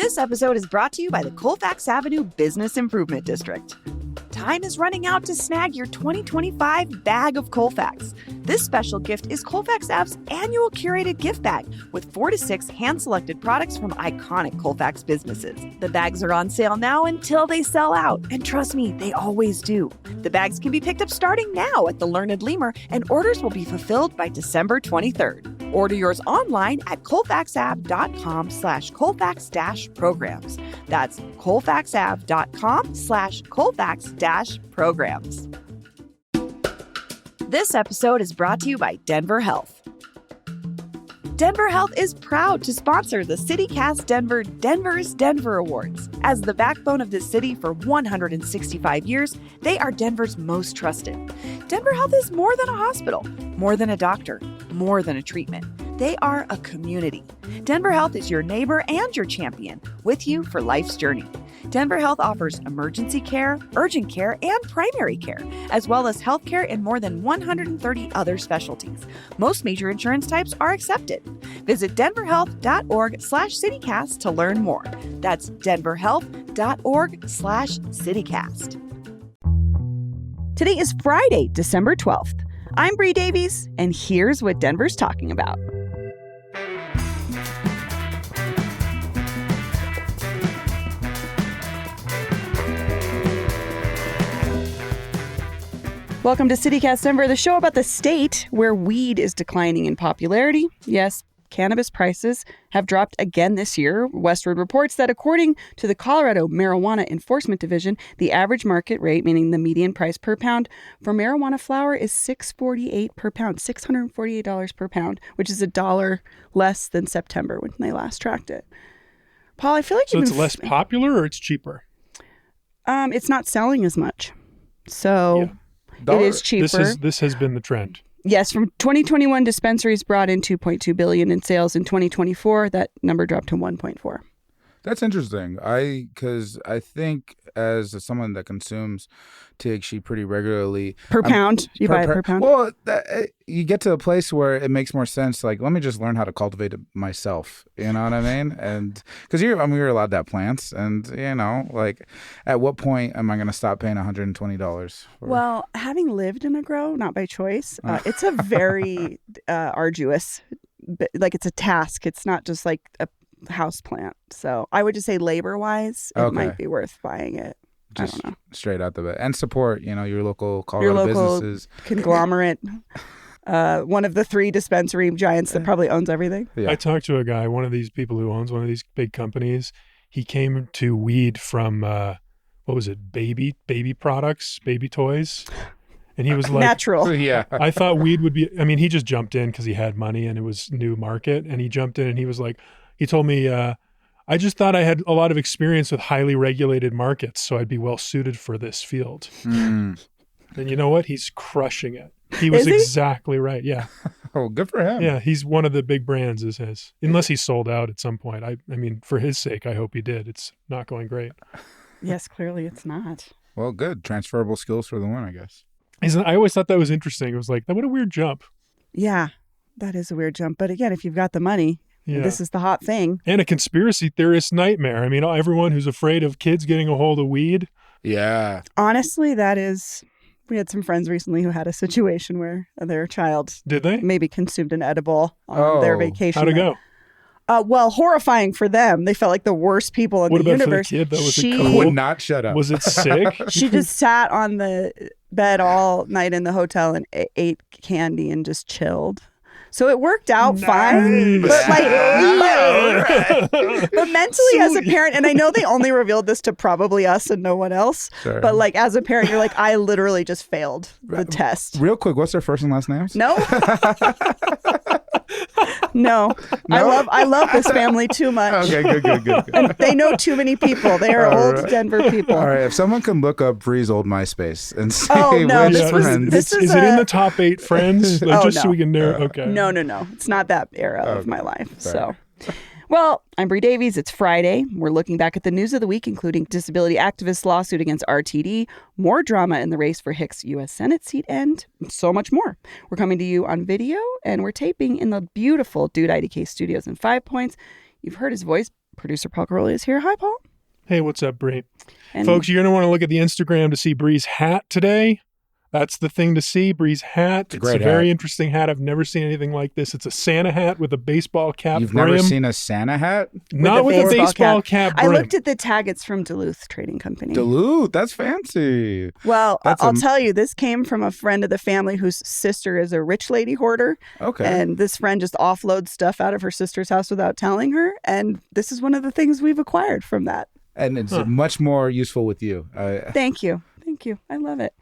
This episode is brought to you by the Colfax Avenue Business Improvement District. Time is running out to snag your 2025 bag of Colfax. This special gift is Colfax Ave's annual curated gift bag with 4 to 6 hand-selected products from iconic Colfax businesses. The bags are on sale now until they sell out, and trust me, they always do. The bags can be picked up starting now at the Learned Lemur, and orders will be fulfilled by December 23rd. Order yours online at colfaxave.com/Colfax-programs. That's colfaxave.com/Colfax-programs. This episode is brought to you by Denver Health. Denver Health is proud to sponsor the CityCast Denver Denver's Denver Awards. As the backbone of this city for 165 years, they are Denver's most trusted. Denver Health is more than a hospital, more than a doctor, more than a treatment. They are a community. Denver Health is your neighbor and your champion, with you for life's journey. Denver Health offers emergency care, urgent care, and primary care, as well as healthcare in more than 130 other specialties. Most major insurance types are accepted. Visit denverhealth.org/citycast to learn more. That's denverhealth.org/citycast. Today is Friday, December 12th. I'm Bree Davies, and here's what Denver's talking about. Welcome to CityCast Denver, the show about the state where weed is declining in popularity. Yes, cannabis prices have dropped again this year. Westward reports that according to the Colorado Marijuana Enforcement Division, the average market rate, meaning the median price per pound for marijuana flower, is $6.48 per pound, $648 per pound, which is $1 less than September when they last tracked it. Paul, I feel like so it's less popular or it's cheaper? It's not selling as much, so. Yeah. It is cheaper. This has been the trend. Yes, from 2021, dispensaries brought in $2.2 billion in sales. In 2024, that number dropped to 1.4. That's interesting. Because I think as someone that consumes THC pretty regularly. Per pound? You buy it per pound? Well, you get to a place where it makes more sense. Like, let me just learn how to cultivate it myself. You know what I mean? And because you're allowed to have plants. And, like, at what point am I going to stop paying $120? Well, having lived in a grow, not by choice, it's a very arduous, like, it's a task. It's not just like a house plant. So I would just say labor-wise, it might be worth buying it. Just I don't know. Straight out the bat. And support, your local Colorado businesses. Conglomerate. One of the 3 dispensary giants that probably owns everything. Yeah. I talked to a guy, one of these people who owns one of these big companies. He came to weed from, baby products, baby toys. And he was like... Natural. Yeah. I thought weed would be... he just jumped in because he had money and it was new market. And he jumped in and he was like... He told me... I just thought I had a lot of experience with highly regulated markets, so I'd be well suited for this field. And you know what? He's crushing it. He was exactly right. Yeah. Oh, good for him. Yeah, he's one of the big brands is his. Unless he sold out at some point. I mean, for his sake, I hope he did. It's not going great. Yes, clearly it's not. Well, good. Transferable skills for the win, I guess. I always thought that was interesting. It was like, what a weird jump. Yeah, that is a weird jump. But again, if you've got the money... Yeah. This is the hot thing. And a conspiracy theorist nightmare. Everyone who's afraid of kids getting a hold of weed. Yeah. Honestly, we had some friends recently who had a situation where their child did they maybe consumed an edible on their vacation. How'd it go? Well, horrifying for them. They felt like the worst people in the universe. What about for the kid? She would not shut up. Was it sick? She just sat on the bed all night in the hotel and ate candy and just chilled. So it worked out fine, but but mentally as a parent, and I know they only revealed this to probably us and no one else, but like as a parent, you're like, I literally just failed the test. Real quick, what's their first and last names? No. No. I love this family too much. Okay, good. And they know too many people. They are old Denver people. All right, if someone can look up Bree's old MySpace and say which friends. Is it in the top 8 friends? So we can narrow. Okay. No. It's not that era of my life. Fair. So, well, I'm Bree Davies. It's Friday. We're looking back at the news of the week, including disability activist lawsuit against RTD, more drama in the race for Hicks' U.S. Senate seat, and so much more. We're coming to you on video, and we're taping in the beautiful Dude IDK studios in 5 Points. You've heard his voice Producer Paul Caroli is here. Hi, Paul. Hey, what's up, Bree? And Folks, you're going to want to look at the Instagram to see Bree's hat today. That's the thing to see, Bree's hat. It's a very interesting hat. I've never seen anything like this. It's a Santa hat with a baseball cap You've brim. never seen a Santa hat? Not with a baseball cap I brim. looked at the tag. It's from Duluth Trading Company. Duluth? That's fancy. Well, I'll tell you, this came from a friend of the family whose sister is a rich lady hoarder. Okay. And this friend just offloads stuff out of her sister's house without telling her. And this is one of the things we've acquired from that. And it's much more useful with you. Thank you. Thank you. I love it.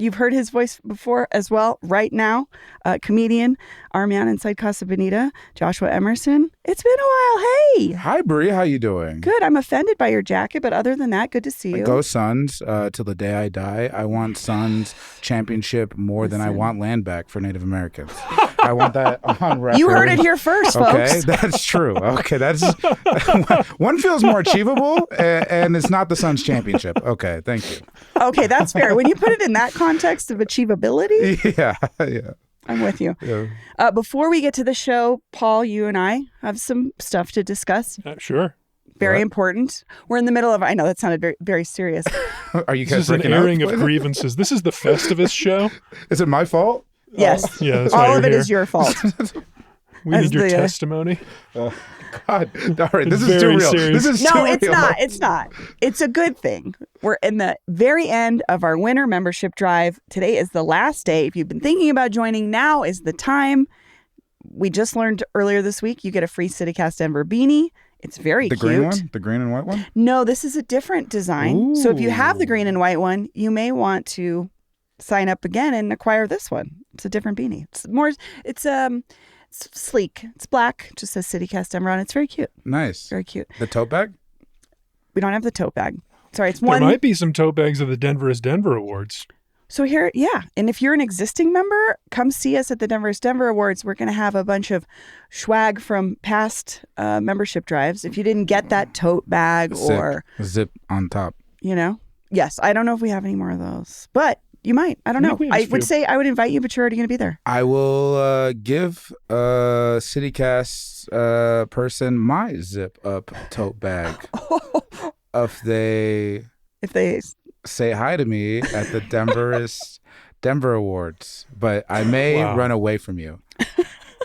You've heard his voice before as well. Right now, comedian, our man inside Casa Bonita, Joshua Emerson. It's been a while. Hey. Hi, Bree. How you doing? Good. I'm offended by your jacket, but other than that, good to see you. Go Suns till the day I die. I want Suns championship more than I want land back for Native Americans. I want that on record. You heard it here first, okay, folks. That's true. Okay, that's one feels more achievable, and it's not the Suns championship. Okay, thank you. Okay, that's fair. When you put it in that context of achievability, yeah. I'm with you. Yeah. Before we get to the show, Paul, you and I have some stuff to discuss. Sure. Very important. We're in the middle of, I know that sounded very, very serious. Are you This guys is an breaking up? airing of grievances. This is the Festivus show. Is it my fault? Yes. Yeah, that's why all you're of it here. is your fault. We need your testimony. God, all right, this is Very too real. serious. This is No, too it's real. not. It's not. It's a good thing. We're in the very end of our winter membership drive. Today is the last day. If you've been thinking about joining, now is the time. We just learned earlier this week you get a free CityCast Denver beanie. It's very The cute. green one? The green and white one? No, this is a different design. So if you have the green and white one, you may want to sign up again and acquire this one. It's a different beanie. It's sleek. It's black. Just says CityCast Denver on it. It's very cute. Nice. Very cute. The tote bag? We don't have the tote bag. Sorry, it's There one. might be some tote bags of the Denver is Denver Awards. So here, yeah. And if you're an existing member, come see us at the Denver is Denver Awards. We're going to have a bunch of swag from past membership drives. If you didn't get that tote bag or zip on top. Yes, I don't know if we have any more of those, but you might. I don't know. I would say I would invite you, but you're already going to be there. I will give a CityCast person my zip up tote bag if they say hi to me at the Denver Awards, but I may run away from you.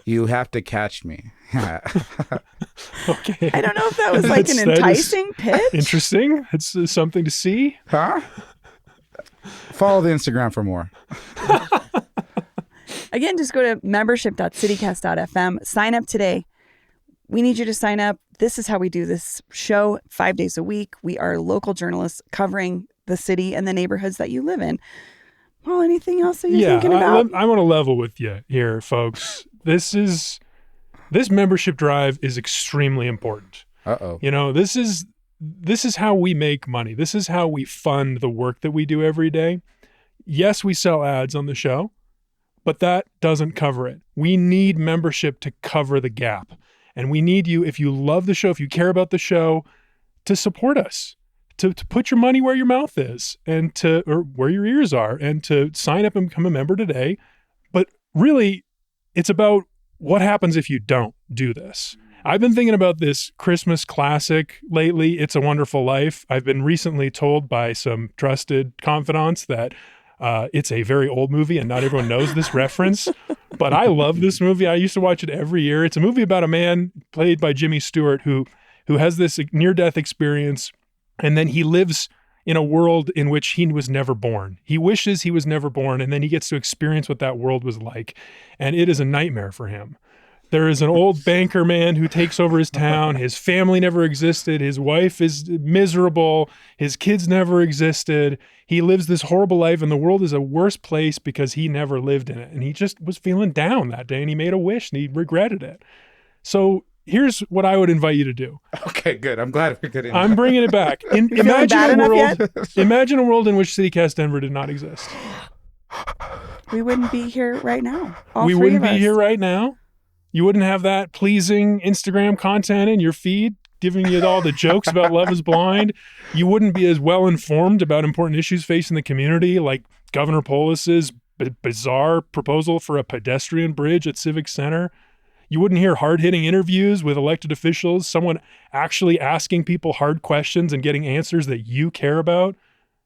You have to catch me. Okay. I don't know if that was like an enticing pitch. Interesting. It's something to see. Huh? Follow the Instagram for more. Again, just go to membership.citycast.fm. Sign up today. We need you to sign up. This is how we do this show 5 days a week. We are local journalists covering the city and the neighborhoods that you live in. Well, anything else that you're thinking about? I want to level with you here, folks. This membership drive is extremely important. Uh-oh. This is how we make money. This is how we fund the work that we do every day. Yes, we sell ads on the show, but that doesn't cover it. We need membership to cover the gap. And we need you, if you love the show, if you care about the show, to support us, to put your money where your mouth is or where your ears are, and to sign up and become a member today. But really, it's about what happens if you don't do this. I've been thinking about this Christmas classic lately, It's a Wonderful Life. I've been recently told by some trusted confidants that it's a very old movie and not everyone knows this reference, but I love this movie. I used to watch it every year. It's a movie about a man played by Jimmy Stewart who has this near-death experience, and then he lives in a world in which he was never born. He wishes he was never born, and then he gets to experience what that world was like, and it is a nightmare for him. There is an old banker man who takes over his town. His family never existed. His wife is miserable. His kids never existed. He lives this horrible life, and the world is a worse place because he never lived in it. And he just was feeling down that day, and he made a wish, and he regretted it. So here's what I would invite you to do. Okay, good. I'm glad we're getting I'm bringing it back. Imagine a world in which CityCast Denver did not exist. We wouldn't be here right now. We wouldn't be here right now. You wouldn't have that pleasing Instagram content in your feed giving you all the jokes about Love is Blind. You wouldn't be as well informed about important issues facing the community, like Governor Polis's bizarre proposal for a pedestrian bridge at Civic Center. You wouldn't hear hard-hitting interviews with elected officials, someone actually asking people hard questions and getting answers that you care about.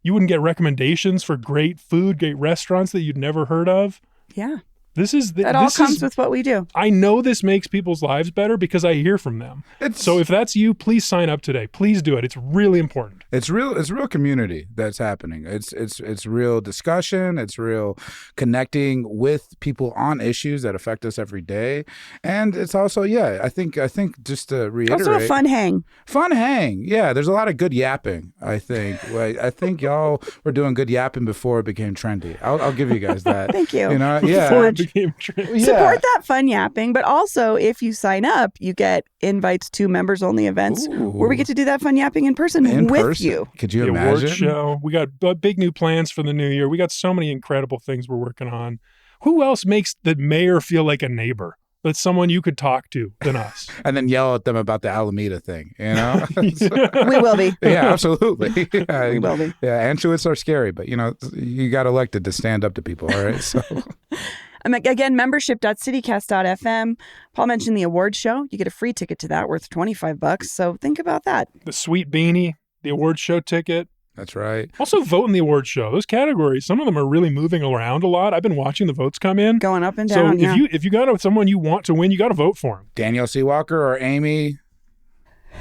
You wouldn't get recommendations for great food, great restaurants that you'd never heard of. Yeah. That all comes with what we do. I know this makes people's lives better because I hear from them. So if that's you, please sign up today. Please do it. It's really important. It's real community that's happening. It's real discussion. It's real connecting with people on issues that affect us every day. And it's also, I think just to reiterate. Also a fun hang. Fun hang. Yeah, there's a lot of good yapping, I think. I think y'all were doing good yapping before it became trendy. I'll give you guys that. Thank you. You know, yeah. Support that fun yapping, but also if you sign up, you get invites to members-only events where we get to do that fun yapping in person with you. Could you the imagine? Award show. We got big new plans for the new year. We got so many incredible things we're working on. Who else makes the mayor feel like a neighbor? That's someone you could talk to than us. And then yell at them about the Alameda thing, you know? We will be. Yeah, absolutely. Yeah, we will be. Yeah, Anschutz are scary, but, you know, you got elected to stand up to people, all right? So... Again, membership.citycast.fm. Paul mentioned the award show. You get a free ticket to that worth $25. So think about that. The sweet beanie, the award show ticket. That's right. Also vote in the award show. Those categories, some of them are really moving around a lot. I've been watching the votes come in. Going up and down, So if you got someone you want to win, you got to vote for them. Danielle C. Walker or Amy...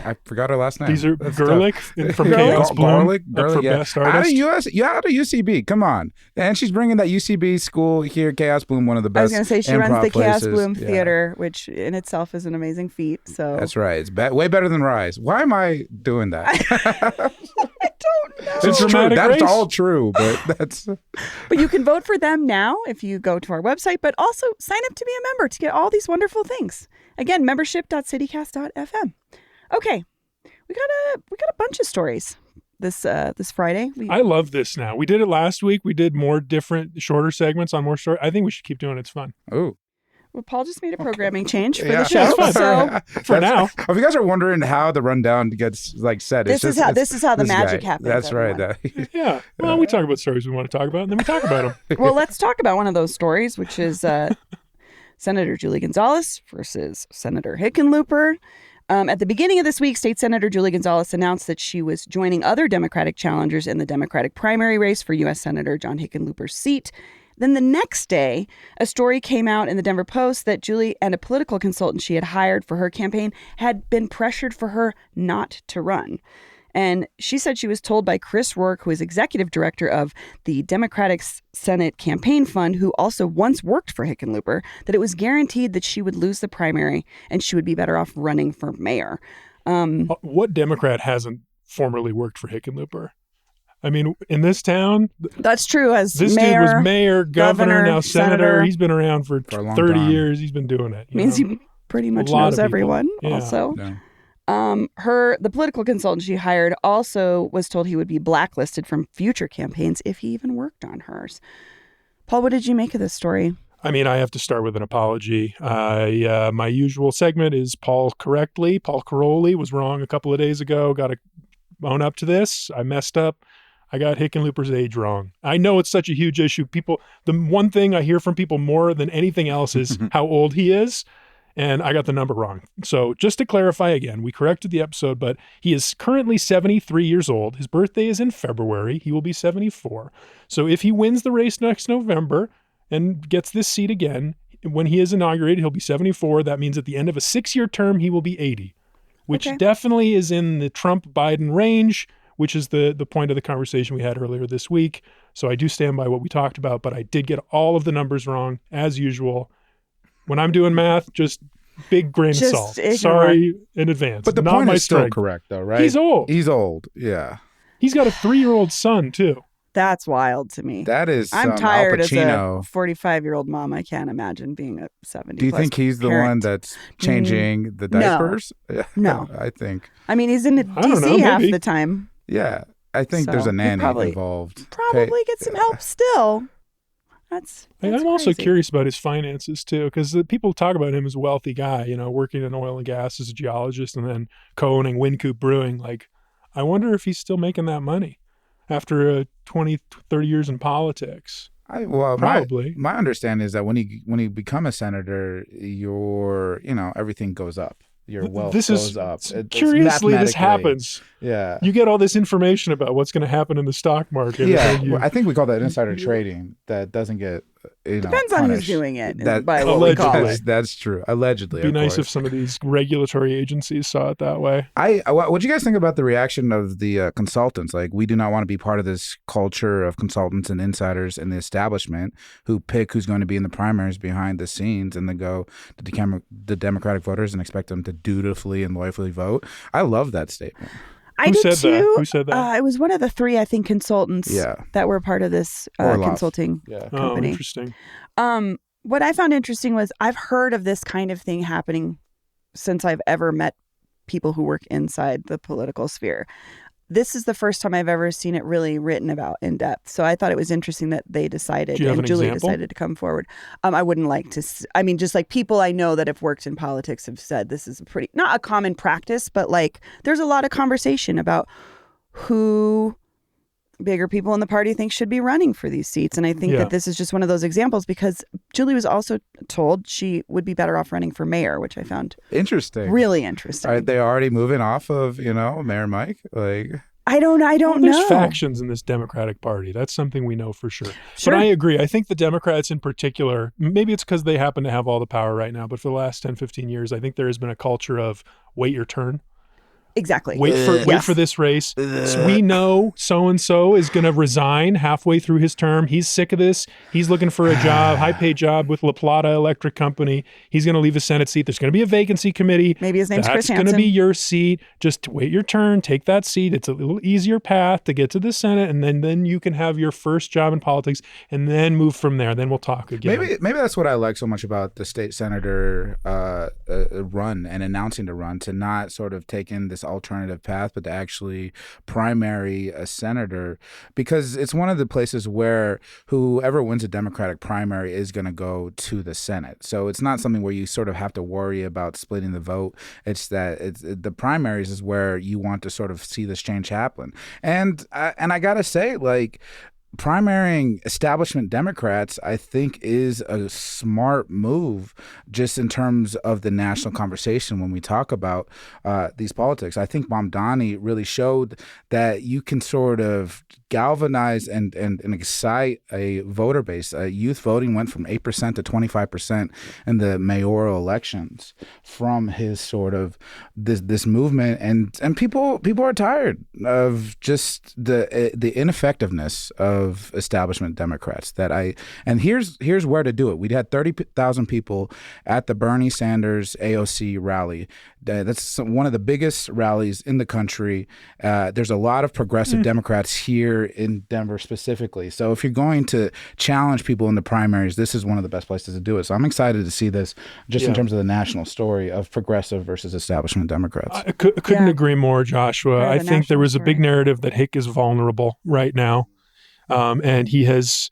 I forgot her last name. These are Gerlich from Chaos Bloom up for Best Artist. Out of UCB. Come on. And she's bringing that UCB school here, Chaos Bloom, one of the best. I was going to say she runs the Chaos places. Bloom Theater, which in itself is an amazing feat. So that's right. It's way better than Rise. Why am I doing that? I don't know. It's true. That's all true, but that's. But you can vote for them now if you go to our website, but also sign up to be a member to get all these wonderful things. Again, membership.citycast.fm. Okay, we got a bunch of stories this Friday. I love this now. We did it last week. We did more different, shorter segments on more stories. I think we should keep doing it. It's fun. Oh. Well, Paul just made a programming change for the show. So for now, if you guys are wondering how the rundown gets set, this is how the magic happens. That's everyone. right. Yeah. Well, we talk about stories we want to talk about, and then we talk about them. Well, let's talk about one of those stories, which is Senator Julie Gonzalez versus Senator Hickenlooper. At the beginning of this week, State Senator Julie Gonzalez announced that she was joining other Democratic challengers in the Democratic primary race for U.S. Senator John Hickenlooper's seat. Then the next day, a story came out in the Denver Post that Julie and a political consultant she had hired for her campaign had been pressured for her not to run. And she said she was told by Chris Rourke, who is executive director of the Democratic Senate Campaign Fund, who also once worked for Hickenlooper, that it was guaranteed that she would lose the primary and she would be better off running for mayor. What Democrat hasn't formerly worked for Hickenlooper? I mean, in this town, that's true. As this mayor, dude was mayor, governor, now senator. He's been around for a long 30 time. years. He's been doing it. Means he pretty much knows everyone. Yeah. Also. Yeah. The political consultant she hired also was told he would be blacklisted from future campaigns if he even worked on hers. Paul, what did you make of this story? I mean, I have to start with an apology. My usual segment is Paul correctly. Paul Caroli was wrong a couple of days ago. Got to own up to this. I messed up. I got Hickenlooper's age wrong. I know it's such a huge issue. The one thing I hear from people more than anything else is how old he is. And I got the number wrong. So just to clarify again, we corrected the episode, but he is currently 73 years old. His birthday is in February. He will be 74. So if he wins the race next November and gets this seat again, when he is inaugurated, he'll be 74. That means at the end of a 6-year term, he will be 80, which definitely is in the Trump-Biden range, which is the point of the conversation we had earlier this week. So I do stand by what we talked about, but I did get all of the numbers wrong, as usual. When I'm doing math, just big grain of salt. Sorry in advance. But the Not point my is still strength. correct, though, right? He's old. He's old, yeah. He's got a 3-year-old son, too. That's wild to me. That is I'm tired Al as a Pacino. 45-year-old mom. I can't imagine being a 70. Do you think he's the one that's changing the diapers? No. I think. I mean, he's in DC half the time. Yeah. I think there's a nanny involved. Probably get some help still. That's I'm also crazy. curious about his finances, too, because people talk about him as a wealthy guy, working in oil and gas as a geologist and then co-owning Wynkoop Brewing. Like, I wonder if he's still making that money after 20, 30 years in politics. Probably. My understanding is that when you become a senator, everything goes up. Your wealth goes up. Curiously, this happens. Yeah. You get all this information about what's going to happen in the stock market. Yeah. I think we call that insider trading. That doesn't get, depends on who's doing it. That, by what we call it. That's true. Allegedly. It'd be nice if some of these regulatory agencies saw it that way. What do you guys think about the reaction of the consultants? Like, we do not want to be part of this culture of consultants and insiders in the establishment who pick who's going to be in the primaries behind the scenes and then go to the Democratic voters and expect them to dutifully and loyally vote. I love that statement. I did too. Who said that? It was one of the 3, I think, consultants that were part of this consulting company. Oh, interesting. What I found interesting was I've heard of this kind of thing happening since I've ever met people who work inside the political sphere. This is the first time I've ever seen it really written about in depth. So I thought it was interesting that they decided, and Julie decided to come forward. I wouldn't like to, just like people I know that have worked in politics have said this is not a common practice, but like there's a lot of conversation about who bigger people in the party think should be running for these seats. And I think that this is just one of those examples because Julie was also told she would be better off running for mayor, which I found interesting. Really interesting. Are they already moving off of, Mayor Mike? Like, I don't know. There's factions in this Democratic Party. That's something we know for sure. But I agree. I think the Democrats in particular, maybe it's because they happen to have all the power right now, but for the last 10, 15 years, I think there has been a culture of wait your turn. Exactly. Wait for this race. So we know so-and-so is going to resign halfway through his term. He's sick of this. He's looking for a job, high-paid job with La Plata Electric Company. He's going to leave his Senate seat. There's going to be a vacancy committee. Maybe his name's Chris Hansen. That's going to be your seat. Just wait your turn. Take that seat. It's a little easier path to get to the Senate, and then you can have your first job in politics, and then move from there. Then we'll talk again. Maybe that's what I like so much about the state senator run and announcing to run, to not sort of take in this alternative path, but to actually primary a senator, because it's one of the places where whoever wins a Democratic primary is going to go to the Senate. So it's not something where you sort of have to worry about splitting the vote. It's the primaries is where you want to sort of see this change happen. And I gotta say, like, primarying establishment Democrats, I think, is a smart move just in terms of the national conversation when we talk about these politics. I think Mamdani really showed that you can sort of galvanize and excite a voter base. Youth voting went from 8% to 25% in the mayoral elections from his sort of this movement, and people are tired of just the ineffectiveness of establishment Democrats. And here's where to do it. We had 30,000 people at the Bernie Sanders AOC rally. That's one of the biggest rallies in the country. There's a lot of progressive Democrats here in Denver specifically. So if you're going to challenge people in the primaries, this is one of the best places to do it. So I'm excited to see this just in terms of the national story of progressive versus establishment Democrats. I couldn't agree more, Joshua. I think there was a big narrative that Hick is vulnerable right now. And he has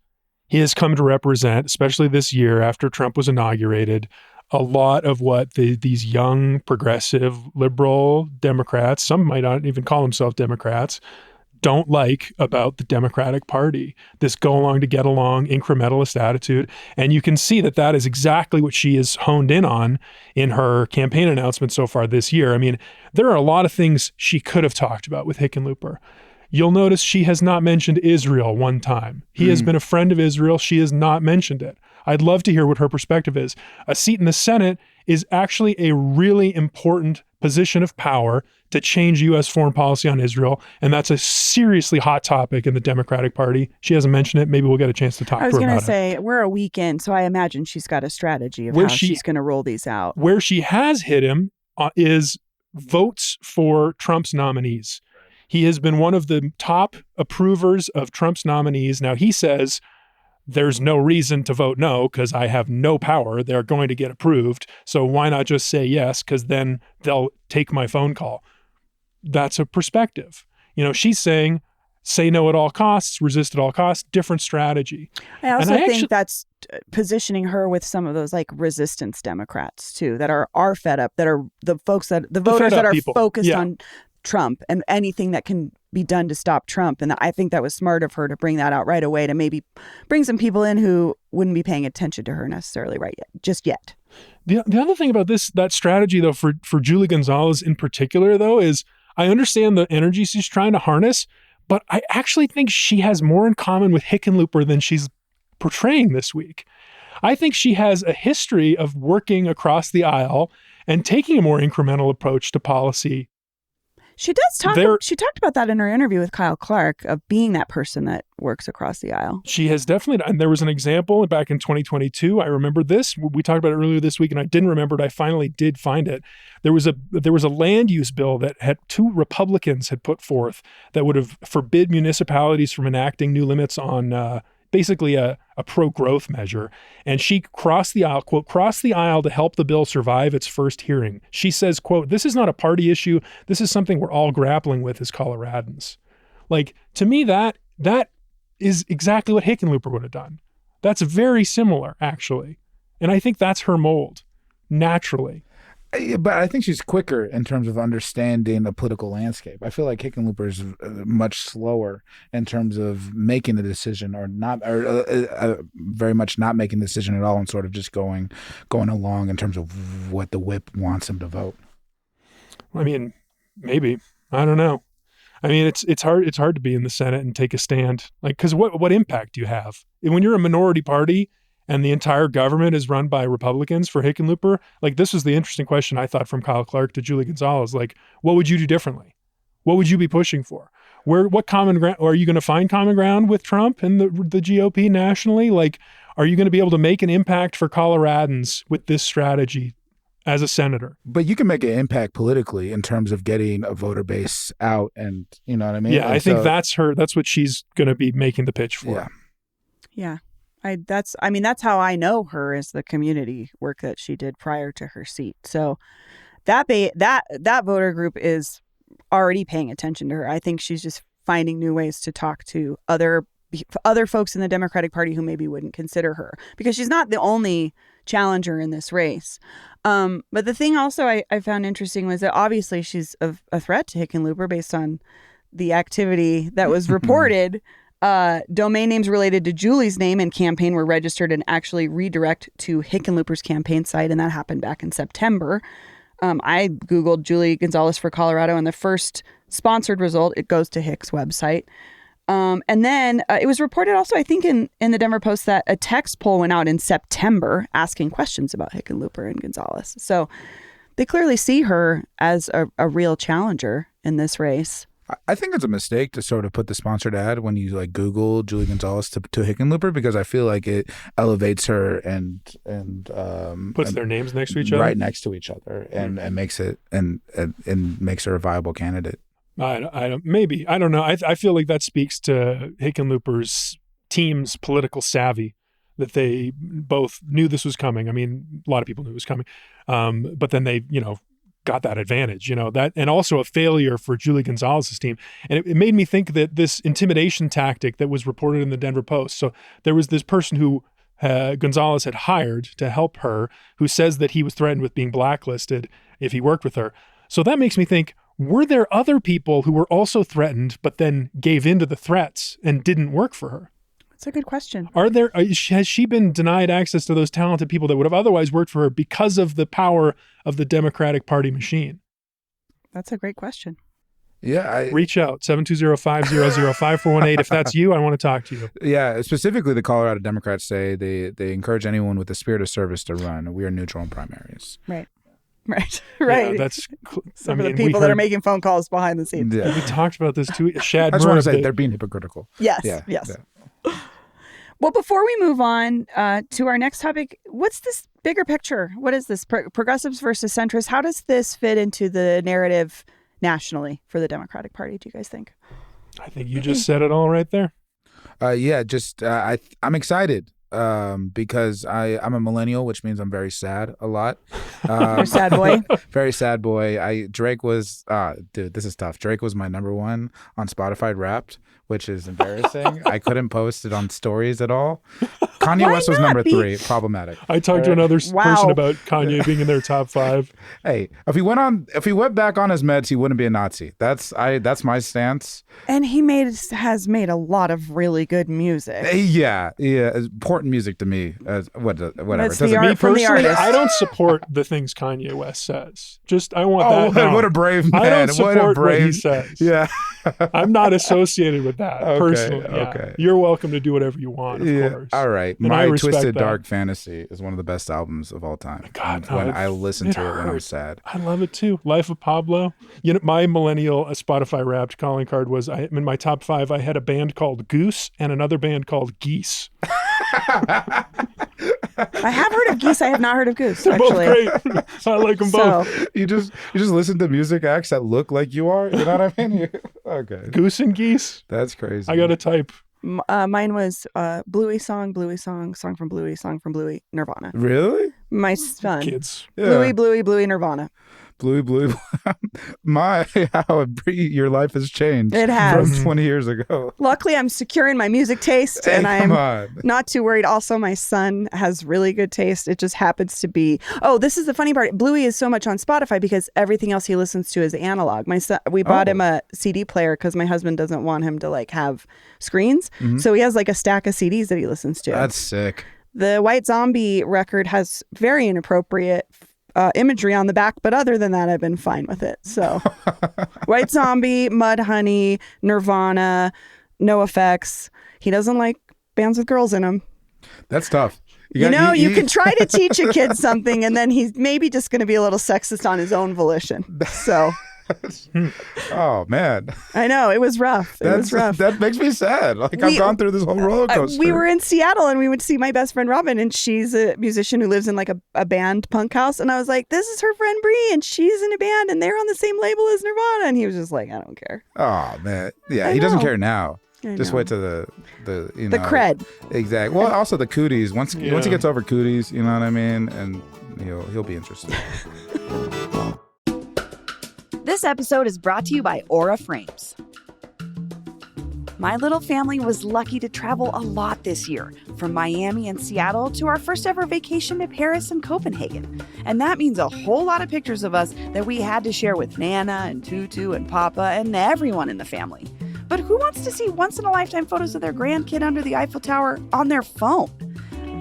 come to represent, especially this year after Trump was inaugurated, a lot of what these young, progressive, liberal Democrats, some might not even call themselves Democrats, don't like about the Democratic Party. This go along to get along, incrementalist attitude. And you can see that is exactly what she has honed in on in her campaign announcement so far this year. I mean, there are a lot of things she could have talked about with Hickenlooper. You'll notice she has not mentioned Israel one time. He has been a friend of Israel. She has not mentioned it. I'd love to hear what her perspective is. A seat in the Senate is actually a really important position of power to change U.S. foreign policy on Israel, and that's a seriously hot topic in the Democratic Party. She hasn't mentioned it. Maybe we'll get a chance to talk to her about it. I was going to say, we're a week in, so I imagine she's got a strategy of how she's going to roll these out. Where she has hit him is votes for Trump's nominees. He has been one of the top approvers of Trump's nominees. Now, he says there's no reason to vote no because I have no power. They're going to get approved. So why not just say yes? Because then they'll take my phone call. That's a perspective. She's saying say no at all costs, resist at all costs, different strategy. I also think that's positioning her with some of those like resistance Democrats too, that are fed up, that are the voters that are focused on Trump and anything that can be done to stop Trump. And I think that was smart of her to bring that out right away, to maybe bring some people in who wouldn't be paying attention to her necessarily just yet. The other thing about that strategy, though, for Julie Gonzalez in particular, though, is I understand the energy she's trying to harness, but I actually think she has more in common with Hickenlooper than she's portraying this week. I think she has a history of working across the aisle and taking a more incremental approach to policy. She talked about that in her interview with Kyle Clark, of being that person that works across the aisle. She has definitely, and there was an example back in 2022. I remember this. We talked about it earlier this week, and I didn't remember it. I finally did find it. There was a land use bill that had 2 Republicans had put forth that would have forbid municipalities from enacting new limits on basically a pro-growth measure. And she crossed the aisle, quote, crossed the aisle to help the bill survive its first hearing. She says, quote, "This is not a party issue. This is something we're all grappling with as Coloradans." Like, to me, that is exactly what Hickenlooper would have done. That's very similar, actually. And I think that's her mold, naturally. But I think she's quicker in terms of understanding the political landscape. I feel like Hickenlooper is much slower in terms of making the decision, or not, or very much not making the decision at all, and sort of just going along in terms of what the whip wants him to vote. I mean, maybe. I don't know. I mean, it's hard to be in the Senate and take a stand, like, because what impact do you have when you're a minority party and the entire government is run by Republicans? For Hickenlooper, like, this was the interesting question, I thought, from Kyle Clark to Julie Gonzalez. Like, what would you do differently? What would you be pushing for? What common ground, or are you going to find common ground with Trump and the GOP nationally? Like, are you going to be able to make an impact for Coloradans with this strategy as a senator? But you can make an impact politically in terms of getting a voter base out, and you know what I mean? Yeah, I think that's what she's going to be making the pitch for. Yeah. Yeah. That's how I know her, is the community work that she did prior to her seat. So that voter group is already paying attention to her. I think she's just finding new ways to talk to other folks in the Democratic Party who maybe wouldn't consider her, because she's not the only challenger in this race. But the thing also I found interesting was that obviously she's a threat to Hickenlooper based on the activity that was reported. Domain names related to Julie's name and campaign were registered and actually redirect to Hickenlooper's campaign site, and that happened back in September. I Googled Julie Gonzalez for Colorado, and the first sponsored result, it goes to Hick's website. And then it was reported also, I think, in the Denver Post, that a text poll went out in September asking questions about Hickenlooper and Gonzalez. So they clearly see her as a real challenger in this race. I think it's a mistake to sort of put the sponsored ad when you like Google Julie Gonzalez to Hickenlooper, because I feel like it elevates her and puts their names next to each other, right next to each other, and makes it and makes her a viable candidate. I don't know. I feel like that speaks to Hickenlooper's team's political savvy, that they both knew this was coming. I mean, a lot of people knew it was coming, but then they, got that advantage, that, and also a failure for Julie Gonzalez's team. And it made me think that this intimidation tactic that was reported in the Denver Post. So there was this person who Gonzalez had hired to help her, who says that he was threatened with being blacklisted if he worked with her. So that makes me think, were there other people who were also threatened, but then gave in to the threats and didn't work for her? That's a good question. Has she been denied access to those talented people that would have otherwise worked for her because of the power of the Democratic Party machine? That's a great question. Yeah. Reach out, 720-500-5418. If that's you, I want to talk to you. Yeah, specifically the Colorado Democrats say they encourage anyone with the spirit of service to run. We are neutral in primaries. Right. Yeah, that's some of the people that are making phone calls behind the scenes. Yeah. We talked about this too. Shad, I just want to say they're being hypocritical. Yes. Yeah. Well, before we move on to our next topic, what's this bigger picture? What is this? Progressives versus centrists? How does this fit into the narrative nationally for the Democratic Party, do you guys think? I think you just said it all right there. I'm excited. because I'm a millennial, which means I'm very sad a lot. You're a sad boy. Very sad boy. Drake was dude, this is tough. Drake was my number one on Spotify Wrapped, which is embarrassing. I couldn't post it on stories at all. Kanye West was number 3. Problematic. I talked to another person about Kanye being in their top 5. Hey, if he went back on his meds, he wouldn't be a Nazi. That's my stance. And he has made a lot of really good music. Yeah, important music to me. Whatever. That's the art me from the personally, artist. I don't support the things Kanye West says. I want that. What a brave man! I don't support what he says. Yeah, I'm not associated with that personally. Yeah. Okay. You're welcome to do whatever you want, of course. All right. And I My respect Twisted that. Dark Fantasy is one of the best albums of all time. God, when I listen to it when I'm hurt. sad. I love it too. Life of Pablo. My millennial Spotify Wrapped calling card was in my top 5. I had a band called Goose and another band called Geese. I have heard of Geese. I have not heard of Goose. They're actually. both great. I like them both. So, You just listen to music acts that look like you are. You know what I mean? Okay. Goose and Geese. That's crazy. I got to type. mine was Bluey song from Bluey, Nirvana. Really? My son. Kids. Yeah. Bluey, Nirvana. Blue. How your life has changed. It has. From 20 years ago. Luckily, I'm secure in my music taste, and Hey, come I'm on. not too worried. Also, my son has really good taste. It just happens to be. Oh, this is the funny part. Bluey is so much on Spotify because everything else he listens to is analog. My son, we bought him a CD player because my husband doesn't want him to have screens, so he has a stack of CDs that he listens to. That's sick. The White Zombie record has very inappropriate imagery on the back, but other than that, I've been fine with it. So, White Zombie, Mudhoney, Nirvana, NoFX. He doesn't like bands with girls in them. That's tough. You can try to teach a kid something, and then he's maybe just going to be a little sexist on his own volition. So, oh man, I know it was rough. It was rough. That makes me sad. I've gone through this whole roller coaster. We were in Seattle and we went to see my best friend Robin, and she's a musician who lives in a band punk house. And I was like, "This is her friend Bree, and she's in a band, and they're on the same label as Nirvana." And he was just like, "I don't care." Oh man, yeah, I he doesn't know. care now. I Just know. wait to the The cred. Exactly. Well, also the cooties. Once he Yeah. gets over cooties, you know what I mean, and he'll be interested. This episode is brought to you by Aura Frames. My little family was lucky to travel a lot this year, from Miami and Seattle to our first ever vacation to Paris and Copenhagen. And that means a whole lot of pictures of us that we had to share with Nana and Tutu and Papa and everyone in the family. But who wants to see once-in-a-lifetime photos of their grandkid under the Eiffel Tower on their phone?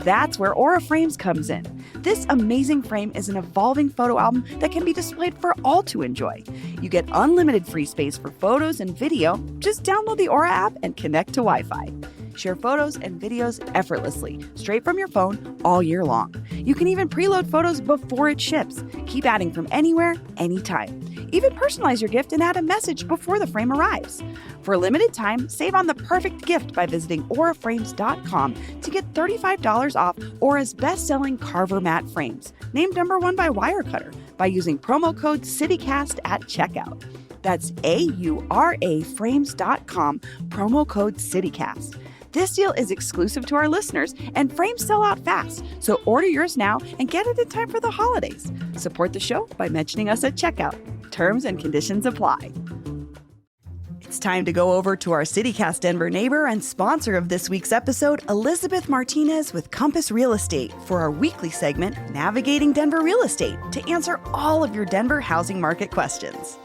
That's where Aura Frames comes in. This amazing frame is an evolving photo album that can be displayed for all to enjoy. You get unlimited free space for photos and video. Just download the Aura app and connect to Wi-Fi. Share photos and videos effortlessly, straight from your phone, all year long. You can even preload photos before it ships. Keep adding from anywhere, anytime. Even personalize your gift and add a message before the frame arrives. For a limited time, save on the perfect gift by visiting auraframes.com to get $35 off Aura's best-selling Carver matte frames, named #1 by Wirecutter, by using promo code CityCast at checkout. That's auraframes.com, promo code CityCast. This deal is exclusive to our listeners, and frames sell out fast, so order yours now and get it in time for the holidays. Support the show by mentioning us at checkout. Terms and conditions apply. It's time to go over to our CityCast Denver neighbor and sponsor of this week's episode, Elizabeth Martinez with Compass Real Estate, for our weekly segment, Navigating Denver Real Estate, to answer all of your Denver housing market questions.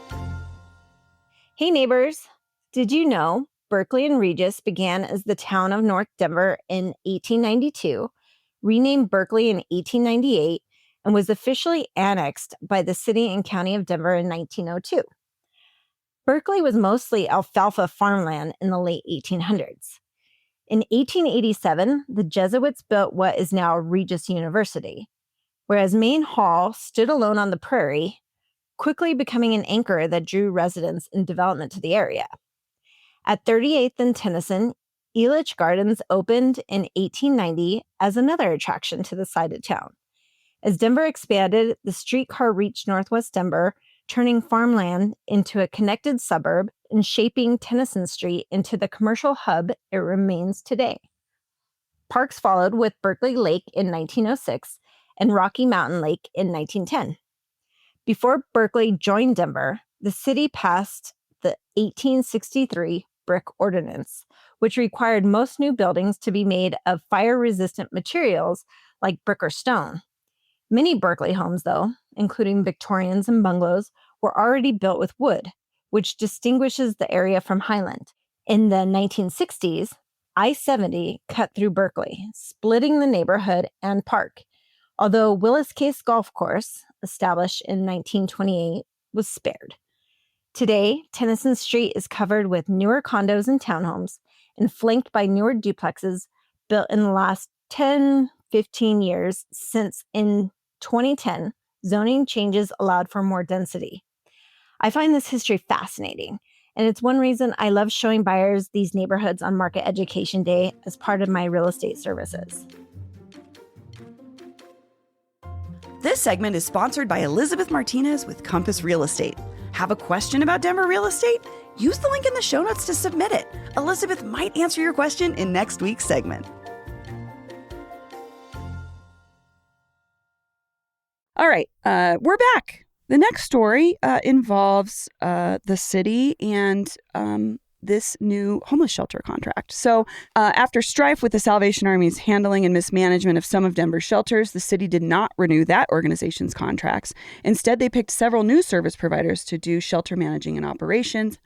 Hey neighbors, did you know Berkeley and Regis began as the town of North Denver in 1892, renamed Berkeley in 1898, and was officially annexed by the city and county of Denver in 1902. Berkeley was mostly alfalfa farmland in the late 1800s. In 1887, the Jesuits built what is now Regis University, whereas Main Hall stood alone on the prairie, quickly becoming an anchor that drew residents and development to the area. At 38th and Tennyson, Elitch Gardens opened in 1890 as another attraction to the side of town. As Denver expanded, the streetcar reached Northwest Denver, turning farmland into a connected suburb and shaping Tennyson Street into the commercial hub it remains today. Parks followed with Berkeley Lake in 1906 and Rocky Mountain Lake in 1910. Before Berkeley joined Denver, the city passed the 1863 Brick Ordinance, which required most new buildings to be made of fire-resistant materials like brick or stone. Many Berkeley homes, though, including Victorians and bungalows, were already built with wood, which distinguishes the area from Highland. In the 1960s, I-70 cut through Berkeley, splitting the neighborhood and park. Although Willis Case Golf Course, established in 1928, was spared. Today, Tennyson Street is covered with newer condos and townhomes and flanked by newer duplexes built in the last 10, 15 years since in 2010, zoning changes allowed for more density. I find this history fascinating, and it's one reason I love showing buyers these neighborhoods on Market Education Day as part of my real estate services. This segment is sponsored by Elizabeth Martinez with Compass Real Estate. Have a question about Denver real estate? Use the link in the show notes to submit it. Elizabeth might answer your question in next week's segment. All right, we're back. The next story involves the city and this new homeless shelter contract. So after strife with the Salvation Army's handling and mismanagement of some of Denver's shelters, the city did not renew that organization's contracts. Instead, they picked several new service providers to do shelter managing and operations.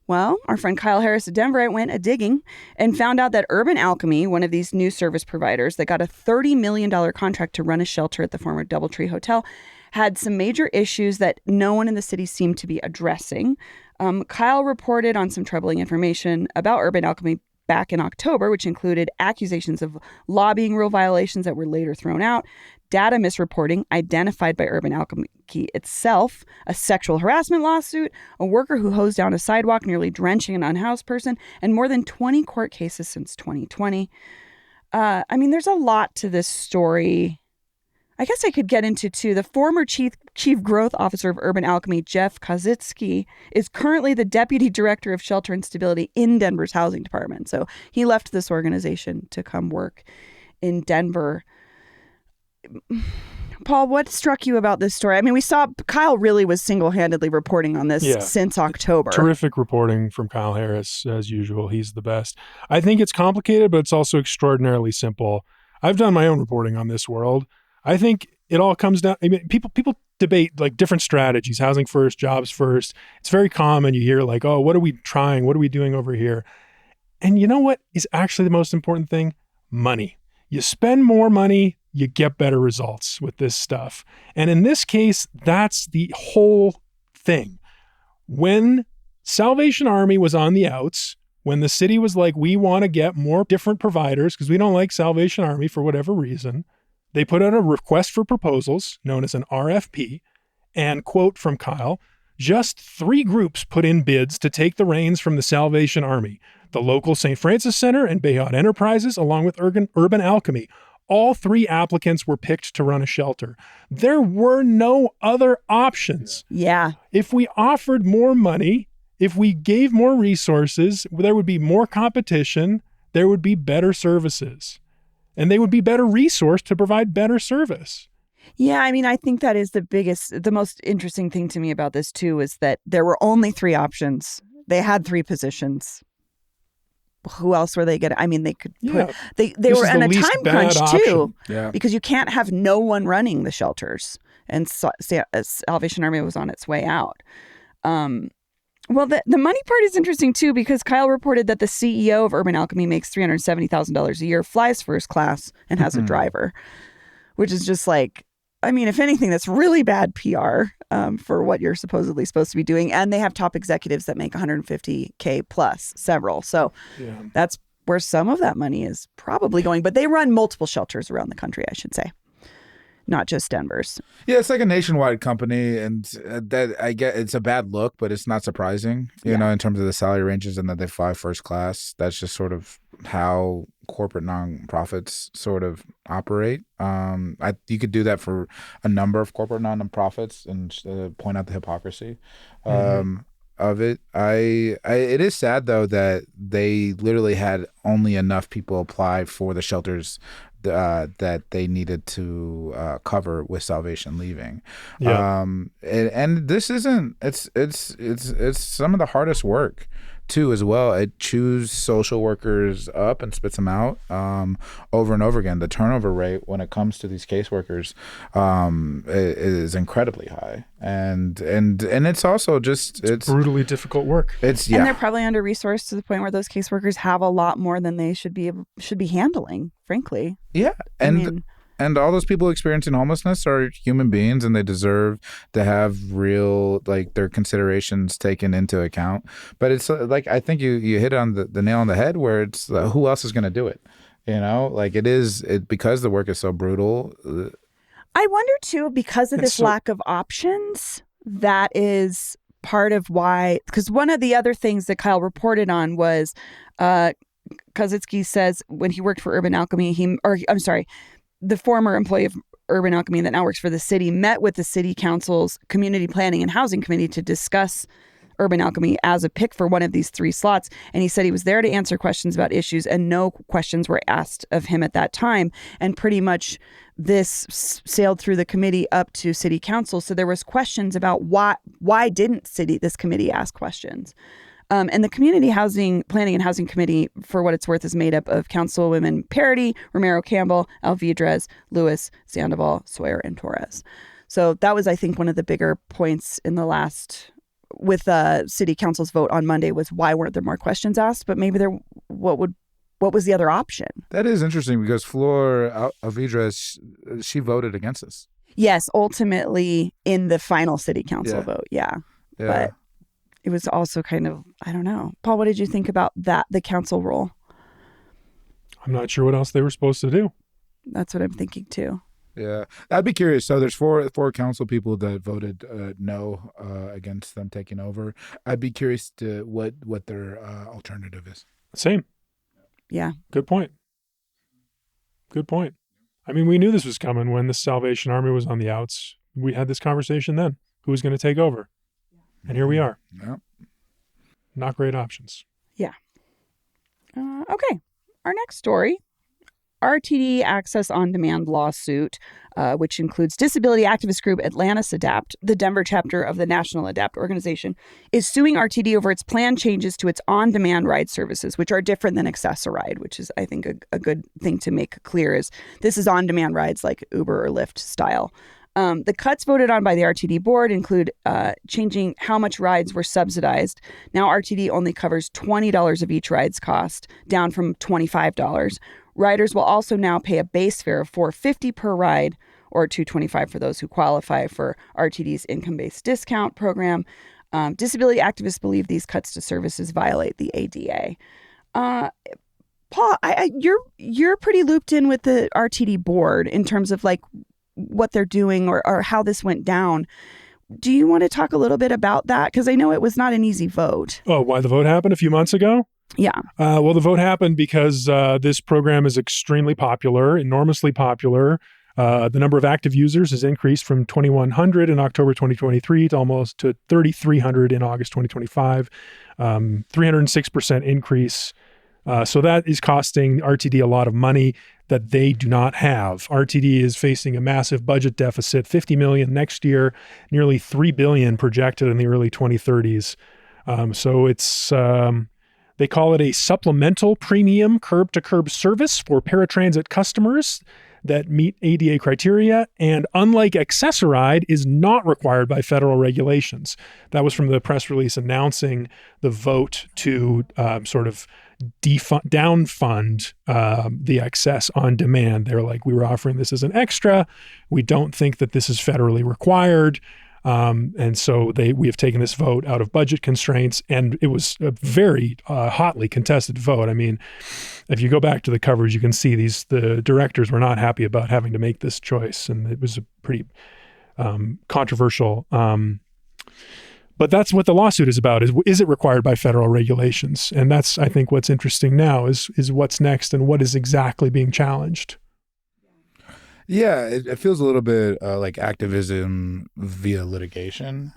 Well, our friend Kyle Harris at Denverite went a-digging and found out that Urban Alchemy, one of these new service providers that got a $30 million contract to run a shelter at the former Doubletree Hotel, had some major issues that no one in the city seemed to be addressing. Kyle reported on some troubling information about Urban Alchemy back in October, which included accusations of lobbying rule violations that were later thrown out, data misreporting identified by Urban Alchemy itself, a sexual harassment lawsuit, a worker who hosed down a sidewalk, nearly drenching an unhoused person, and more than 20 court cases since 2020. There's a lot to this story. I guess I could get into two. The former chief growth officer of Urban Alchemy, Jeff Kozitsky, is currently the deputy director of shelter and stability in Denver's housing department. So he left this organization to come work in Denver. Paul, what struck you about this story? I mean, we saw Kyle really was single-handedly reporting on this since October. Terrific reporting from Kyle Harris, as usual. He's the best. I think it's complicated, but it's also extraordinarily simple. I've done my own reporting on this world. I think it all comes down. I mean, people debate like different strategies, housing first, jobs first. It's very common. You hear like, oh, what are we trying? What are we doing over here? And you know what is actually the most important thing? Money. You spend more money, you get better results with this stuff. And in this case, that's the whole thing. When Salvation Army was on the outs, when the city was like, we want to get more different providers because we don't like Salvation Army for whatever reason, they put out a request for proposals known as an RFP, and quote from Kyle, just 3 groups put in bids to take the reins from the Salvation Army, the local St. Francis Center and Bayard Enterprises, along with Urban Alchemy. All 3 applicants were picked to run a shelter. There were no other options. Yeah. If we offered more money, if we gave more resources, there would be more competition, there would be better services. And they would be better resourced to provide better service. Yeah, I mean, I think that is the most interesting thing to me about this too, is that there were only 3 options. They had 3 positions. Who else were they getting? I mean, they could put, they were in a time crunch too, because you can't have no one running the shelters, and Salvation Army was on its way out. Well, the money part is interesting, too, because Kyle reported that the CEO of Urban Alchemy makes $370,000 a year, flies first class, and has a driver, which is just like, I mean, if anything, that's really bad PR for what you're supposedly supposed to be doing. And they have top executives that make $150K plus, several. So that's where some of that money is probably going. But they run multiple shelters around the country, I should say. Not just Denver's. Yeah, it's like a nationwide company, and that I get it's a bad look, but it's not surprising, you know, in terms of the salary ranges and that they fly first class. That's just sort of how corporate nonprofits sort of operate. You could do that for a number of corporate nonprofits and point out the hypocrisy. of it. It is sad though that they literally had only enough people apply for the shelters that they needed to cover with Salvation leaving. Yeah. And this isn't. It's some of the hardest work too as well. It chews social workers up and spits them out over and over again. The turnover rate when it comes to these caseworkers is incredibly high, and it's also just it's brutally difficult work. And they're probably under resourced to the point where those caseworkers have a lot more than they should be handling, frankly. Yeah, and all those people experiencing homelessness are human beings, and they deserve to have real, like, their considerations taken into account. But it's like, I think you hit on the nail on the head, where it's who else is going to do it? You know, like because the work is so brutal. I wonder too, because of this lack of options, that is part of why. Because one of the other things that Kyle reported on was, Kozitsky says when he worked for Urban Alchemy, the former employee of Urban Alchemy that now works for the city met with the city council's community planning and housing committee to discuss Urban Alchemy as a pick for one of these 3 slots. And he said he was there to answer questions about issues, and no questions were asked of him at that time. And pretty much this sailed through the committee up to city council. So there was questions about why didn't this committee ask questions? And the Community Housing Planning and Housing Committee, for what it's worth, is made up of Councilwomen Parody, Romero Campbell, Alvidrez, Lewis, Sandoval, Sawyer, and Torres. So that was, I think, one of the bigger points in the last, with City Council's vote on Monday, was why weren't there more questions asked? But maybe what was the other option? That is interesting, because Flor Alvidrez, she voted against this. Yes, ultimately in the final City Council vote, yeah. But it was also kind of, I don't know. Paul, what did you think about that, the council role? I'm not sure what else they were supposed to do. That's what I'm thinking too. Yeah, I'd be curious. So there's four council people that voted no against them taking over. I'd be curious to what their alternative is. Same. Yeah. Good point. I mean, we knew this was coming when the Salvation Army was on the outs. We had this conversation then. Who was going to take over? And here we are. Yeah. Not great options. Yeah. Okay. Our next story, RTD Access On Demand lawsuit, which includes disability activist group Atlantis Adapt, the Denver chapter of the National Adapt organization, is suing RTD over its planned changes to its on-demand ride services, which are different than Access-a-Ride, which is, I think, a good thing to make clear, is this is on-demand rides like Uber or Lyft style. The cuts voted on by the RTD board include changing how much rides were subsidized. Now RTD only covers $20 of each ride's cost, down from $25. Riders will also now pay a base fare of $4.50 per ride, or $2.25 for those who qualify for RTD's income-based discount program. Disability activists believe these cuts to services violate the ADA. Paul, you're pretty looped in with the RTD board in terms of like what they're doing or how this went down. Do you want to talk a little bit about that? Because I know it was not an easy vote. Oh, why the vote happened a few months ago? Yeah. Well, the vote happened because this program is extremely popular, enormously popular. The number of active users has increased from 2,100 in October 2023 to almost to 3,300 in August 2025, 306% increase. So that is costing RTD a lot of money that they do not have. RTD is facing a massive budget deficit, $50 million next year, nearly $3 billion projected in the early 2030s. So it's they call it a supplemental premium curb-to-curb service for paratransit customers that meet ADA criteria, and unlike Access-a-Ride, is not required by federal regulations. That was from the press release announcing the vote to sort of downfund the Access on Demand. They're like, we were offering this as an extra. We don't think that this is federally required. And so we have taken this vote out of budget constraints, and it was a very hotly contested vote. I mean, if you go back to the coverage, you can see the directors were not happy about having to make this choice, and it was a pretty controversial. But that's what the lawsuit is about: is it required by federal regulations? And that's, I think, what's interesting now is what's next and what is exactly being challenged. Yeah, it feels a little bit like activism via litigation.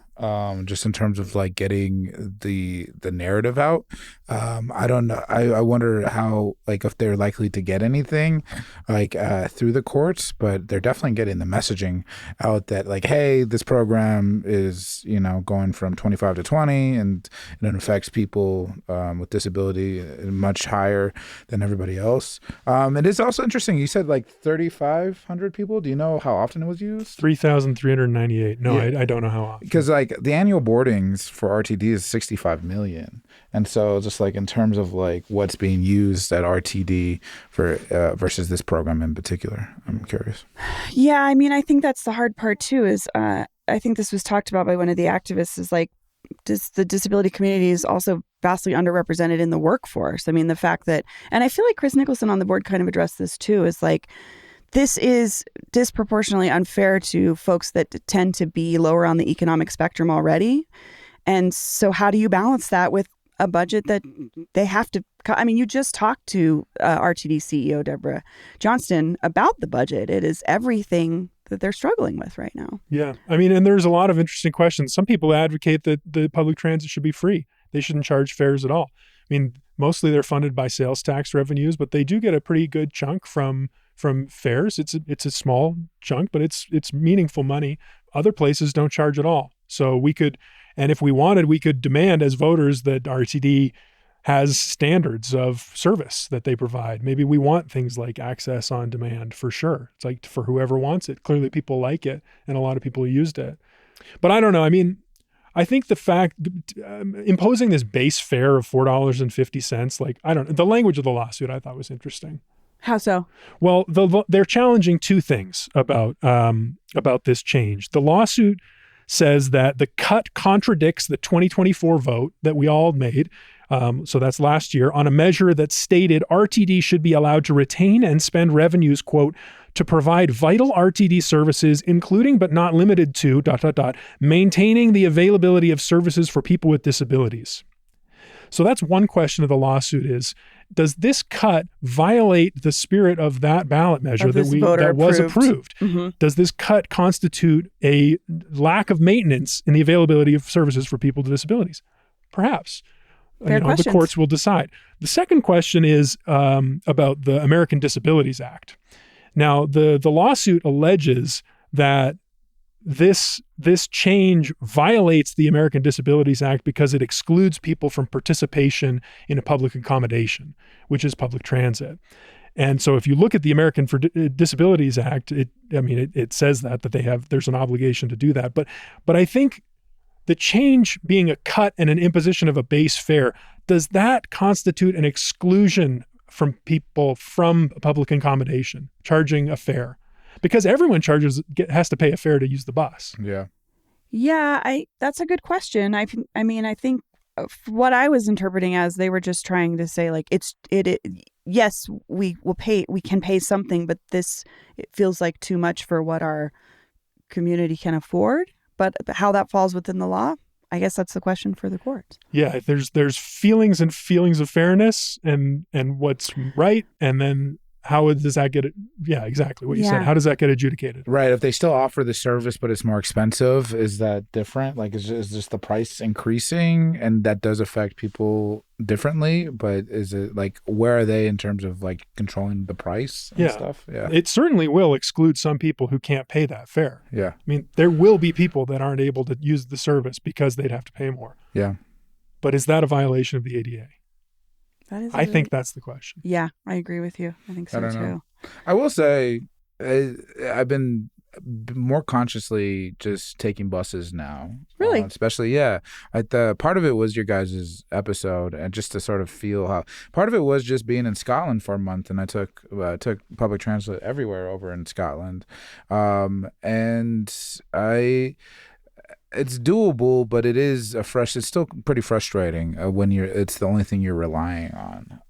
just in terms of like getting the narrative out. I don't know. I wonder how, like, if they're likely to get anything like through the courts, but they're definitely getting the messaging out that like, hey, this program is, you know, going from 25 to 20, and it affects people with disability much higher than everybody else. It is also interesting. You said like 3,500 people. Do you know how often it was used? 3,398. No, Yeah. I don't know how often. Because like the annual boardings for RTD is 65 million. And so just like in terms of like what's being used at RTD for versus this program in particular, I'm curious. Yeah, I mean, I think that's the hard part too. Is I think this was talked about by one of the activists. Is like, the disability community is also vastly underrepresented in the workforce. I mean, the fact that, and I feel like Chris Nicholson on the board kind of addressed this too. Is like, this is disproportionately unfair to folks that tend to be lower on the economic spectrum already. And so how do you balance that with a budget that they have to, I mean, you just talked to RTD CEO Deborah Johnston about the budget. It is everything that they're struggling with right now. Yeah. I mean, and there's a lot of interesting questions. Some people advocate that the public transit should be free. They shouldn't charge fares at all. I mean, mostly they're funded by sales tax revenues, but they do get a pretty good chunk from fares. It's a small chunk, but it's meaningful money. Other places don't charge at all. So we could, and if we wanted, we could demand as voters that RTD has standards of service that they provide. Maybe we want things like access on demand for sure. It's like for whoever wants it. Clearly people like it and a lot of people used it. But I don't know. I mean, I think the fact imposing this base fare of $4.50, like, I don't know, the language of the lawsuit I thought was interesting. How so? Well, they're challenging two things about this change. The lawsuit says that the cut contradicts the 2024 vote that we all made. So that's last year, on a measure that stated RTD should be allowed to retain and spend revenues, quote, to provide vital RTD services, including but not limited to, ... maintaining the availability of services for people with disabilities. So that's one question of the lawsuit is, does this cut violate the spirit of that ballot measure that was approved? Mm-hmm. Does this cut constitute a lack of maintenance in the availability of services for people with disabilities? Perhaps. The courts will decide. The second question is about the American Disabilities Act. Now, the lawsuit alleges that this change violates the American Disabilities Act because it excludes people from participation in a public accommodation, which is public transit. And so if you look at the American Disabilities Act, it says that there's an obligation to do that. But I think the change being a cut and an imposition of a base fare, does that constitute an exclusion from people from public accommodation, charging a fare? Because everyone has to pay a fare to use the bus. Yeah. Yeah, that's a good question. I think what I was interpreting as they were just trying to say, like, yes, we can pay something, but it feels like too much for what our community can afford. But how that falls within the law, I guess that's the question for the courts. Yeah, there's feelings and feelings of fairness and what's right, and then how does that get it? Yeah, exactly what you said. How does that get adjudicated? Right. If they still offer the service, but it's more expensive, is that different? Like, is just the price increasing, and that does affect people differently? But is it like, where are they in terms of like controlling the price and stuff? Yeah. It certainly will exclude some people who can't pay that fare. Yeah. I mean, there will be people that aren't able to use the service because they'd have to pay more. Yeah. But is that a violation of the ADA? I think that's the question. Yeah, I agree with you. I think so too. I will say I've been more consciously just taking buses now. Really? Especially, yeah. The part of it was your guys' episode, and just to sort of feel how. Part of it was just being in Scotland for a month, and I took public transit everywhere over in Scotland, and it's doable, but it's still pretty frustrating when it's the only thing you're relying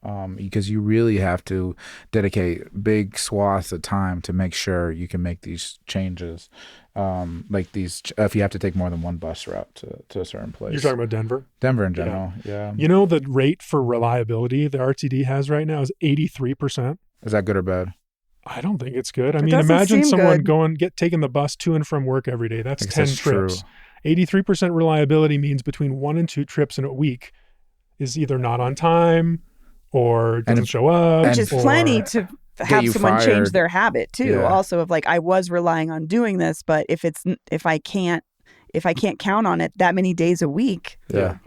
on, because you really have to dedicate big swaths of time to make sure you can make these changes. If you have to take more than one bus route to a certain place. You're talking about Denver? Denver in general, yeah. You know, the rate for reliability the RTD has right now is 83%. Is that good or bad? I don't think it's good. I mean, imagine someone taking the bus to and from work every day. That's 10 trips. True. 83% reliability means between 1 and 2 trips in a week is either not on time or doesn't show up. Which is plenty to have someone change their habit too. Yeah. Also of like, I was relying on doing this, but if I can't count on it that many days a week,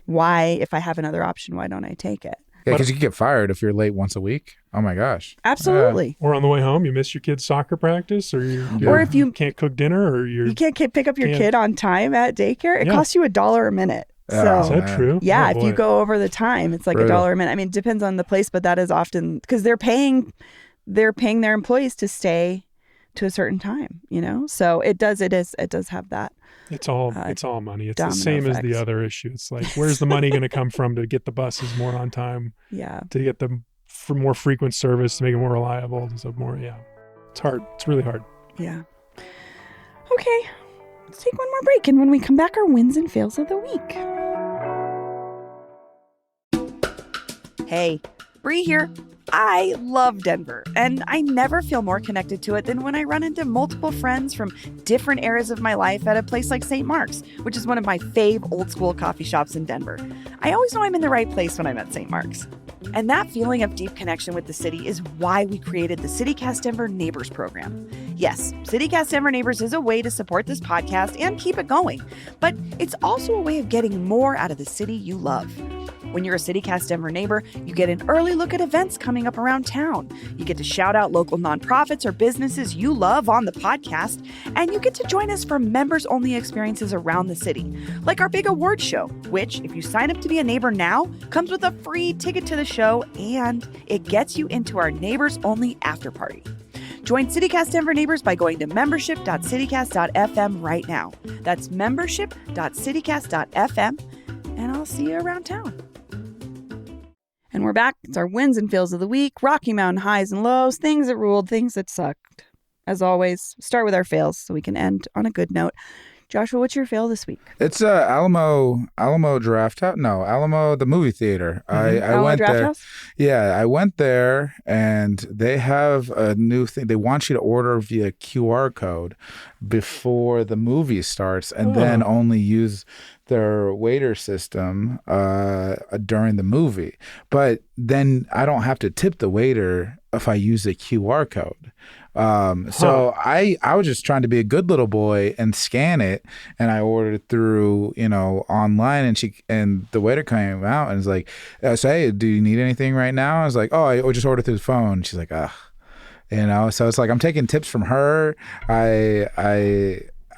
why, if I have another option, why don't I take it? Yeah, because you can get fired if you're late once a week. Oh my gosh. Absolutely. Or on the way home, you miss your kid's soccer practice, or Or if you can't cook dinner, or you can't pick up your kid on time at daycare, it Yeah. costs you $1 a minute. Yeah. Is So that true? yeah, Oh, if you boy. go over the time, it's like Brutal. $1 a minute. I mean, it depends on the place, but that is often because they're paying their employees to stay to a certain time, you know? So it does have that. It's all money. It's the domino same as the effect. other issue. It's like, where's the money going to come from to get the buses more on time, Yeah. to get them for more frequent service, to make it more reliable, so more. Yeah, it's hard. It's really hard. Yeah. Okay. Let's take one more break, and when we come back, our wins and fails of the week. Hey, Bree here. I love Denver, and I never feel more connected to it than when I run into multiple friends from different eras of my life at a place like St. Mark's, which is one of my fave old school coffee shops in Denver. I always know I'm in the right place when I'm at St. Mark's. And that feeling of deep connection with the city is why we created the CityCast Denver Neighbors program. Yes, CityCast Denver Neighbors is a way to support this podcast and keep it going, but it's also a way of getting more out of the city you love. When you're a CityCast Denver neighbor, you get an early look at events coming up around town. You get to shout out local nonprofits or businesses you love on the podcast, and you get to join us for members-only experiences around the city, like our big award show, which, if you sign up to be a neighbor now, comes with a free ticket to the show, and it gets you into our neighbors-only after party. Join CityCast Denver Neighbors by going to membership.citycast.fm right now. That's membership.citycast.fm, and I'll see you around town. And we're back. It's our wins and fails of the week. Rocky Mountain highs and lows, things that ruled, things that sucked. As always, start with our fails so we can end on a good note. Joshua, what's your fail this week? It's Alamo Draft House. No, Alamo, the movie theater. I Alamo went Draft there. House? Yeah, I went there, and they have a new thing. They want you to order via QR code before the movie starts, and then only use their waiter system during the movie. But then I don't have to tip the waiter if I use a QR code. So I was just trying to be a good little boy and scan it, and I ordered through, online, and the waiter came out and was like, so, hey, do you need anything right now? I was like, oh, I just ordered through the phone. She's like, ugh, so it's like, I'm taking tips from her.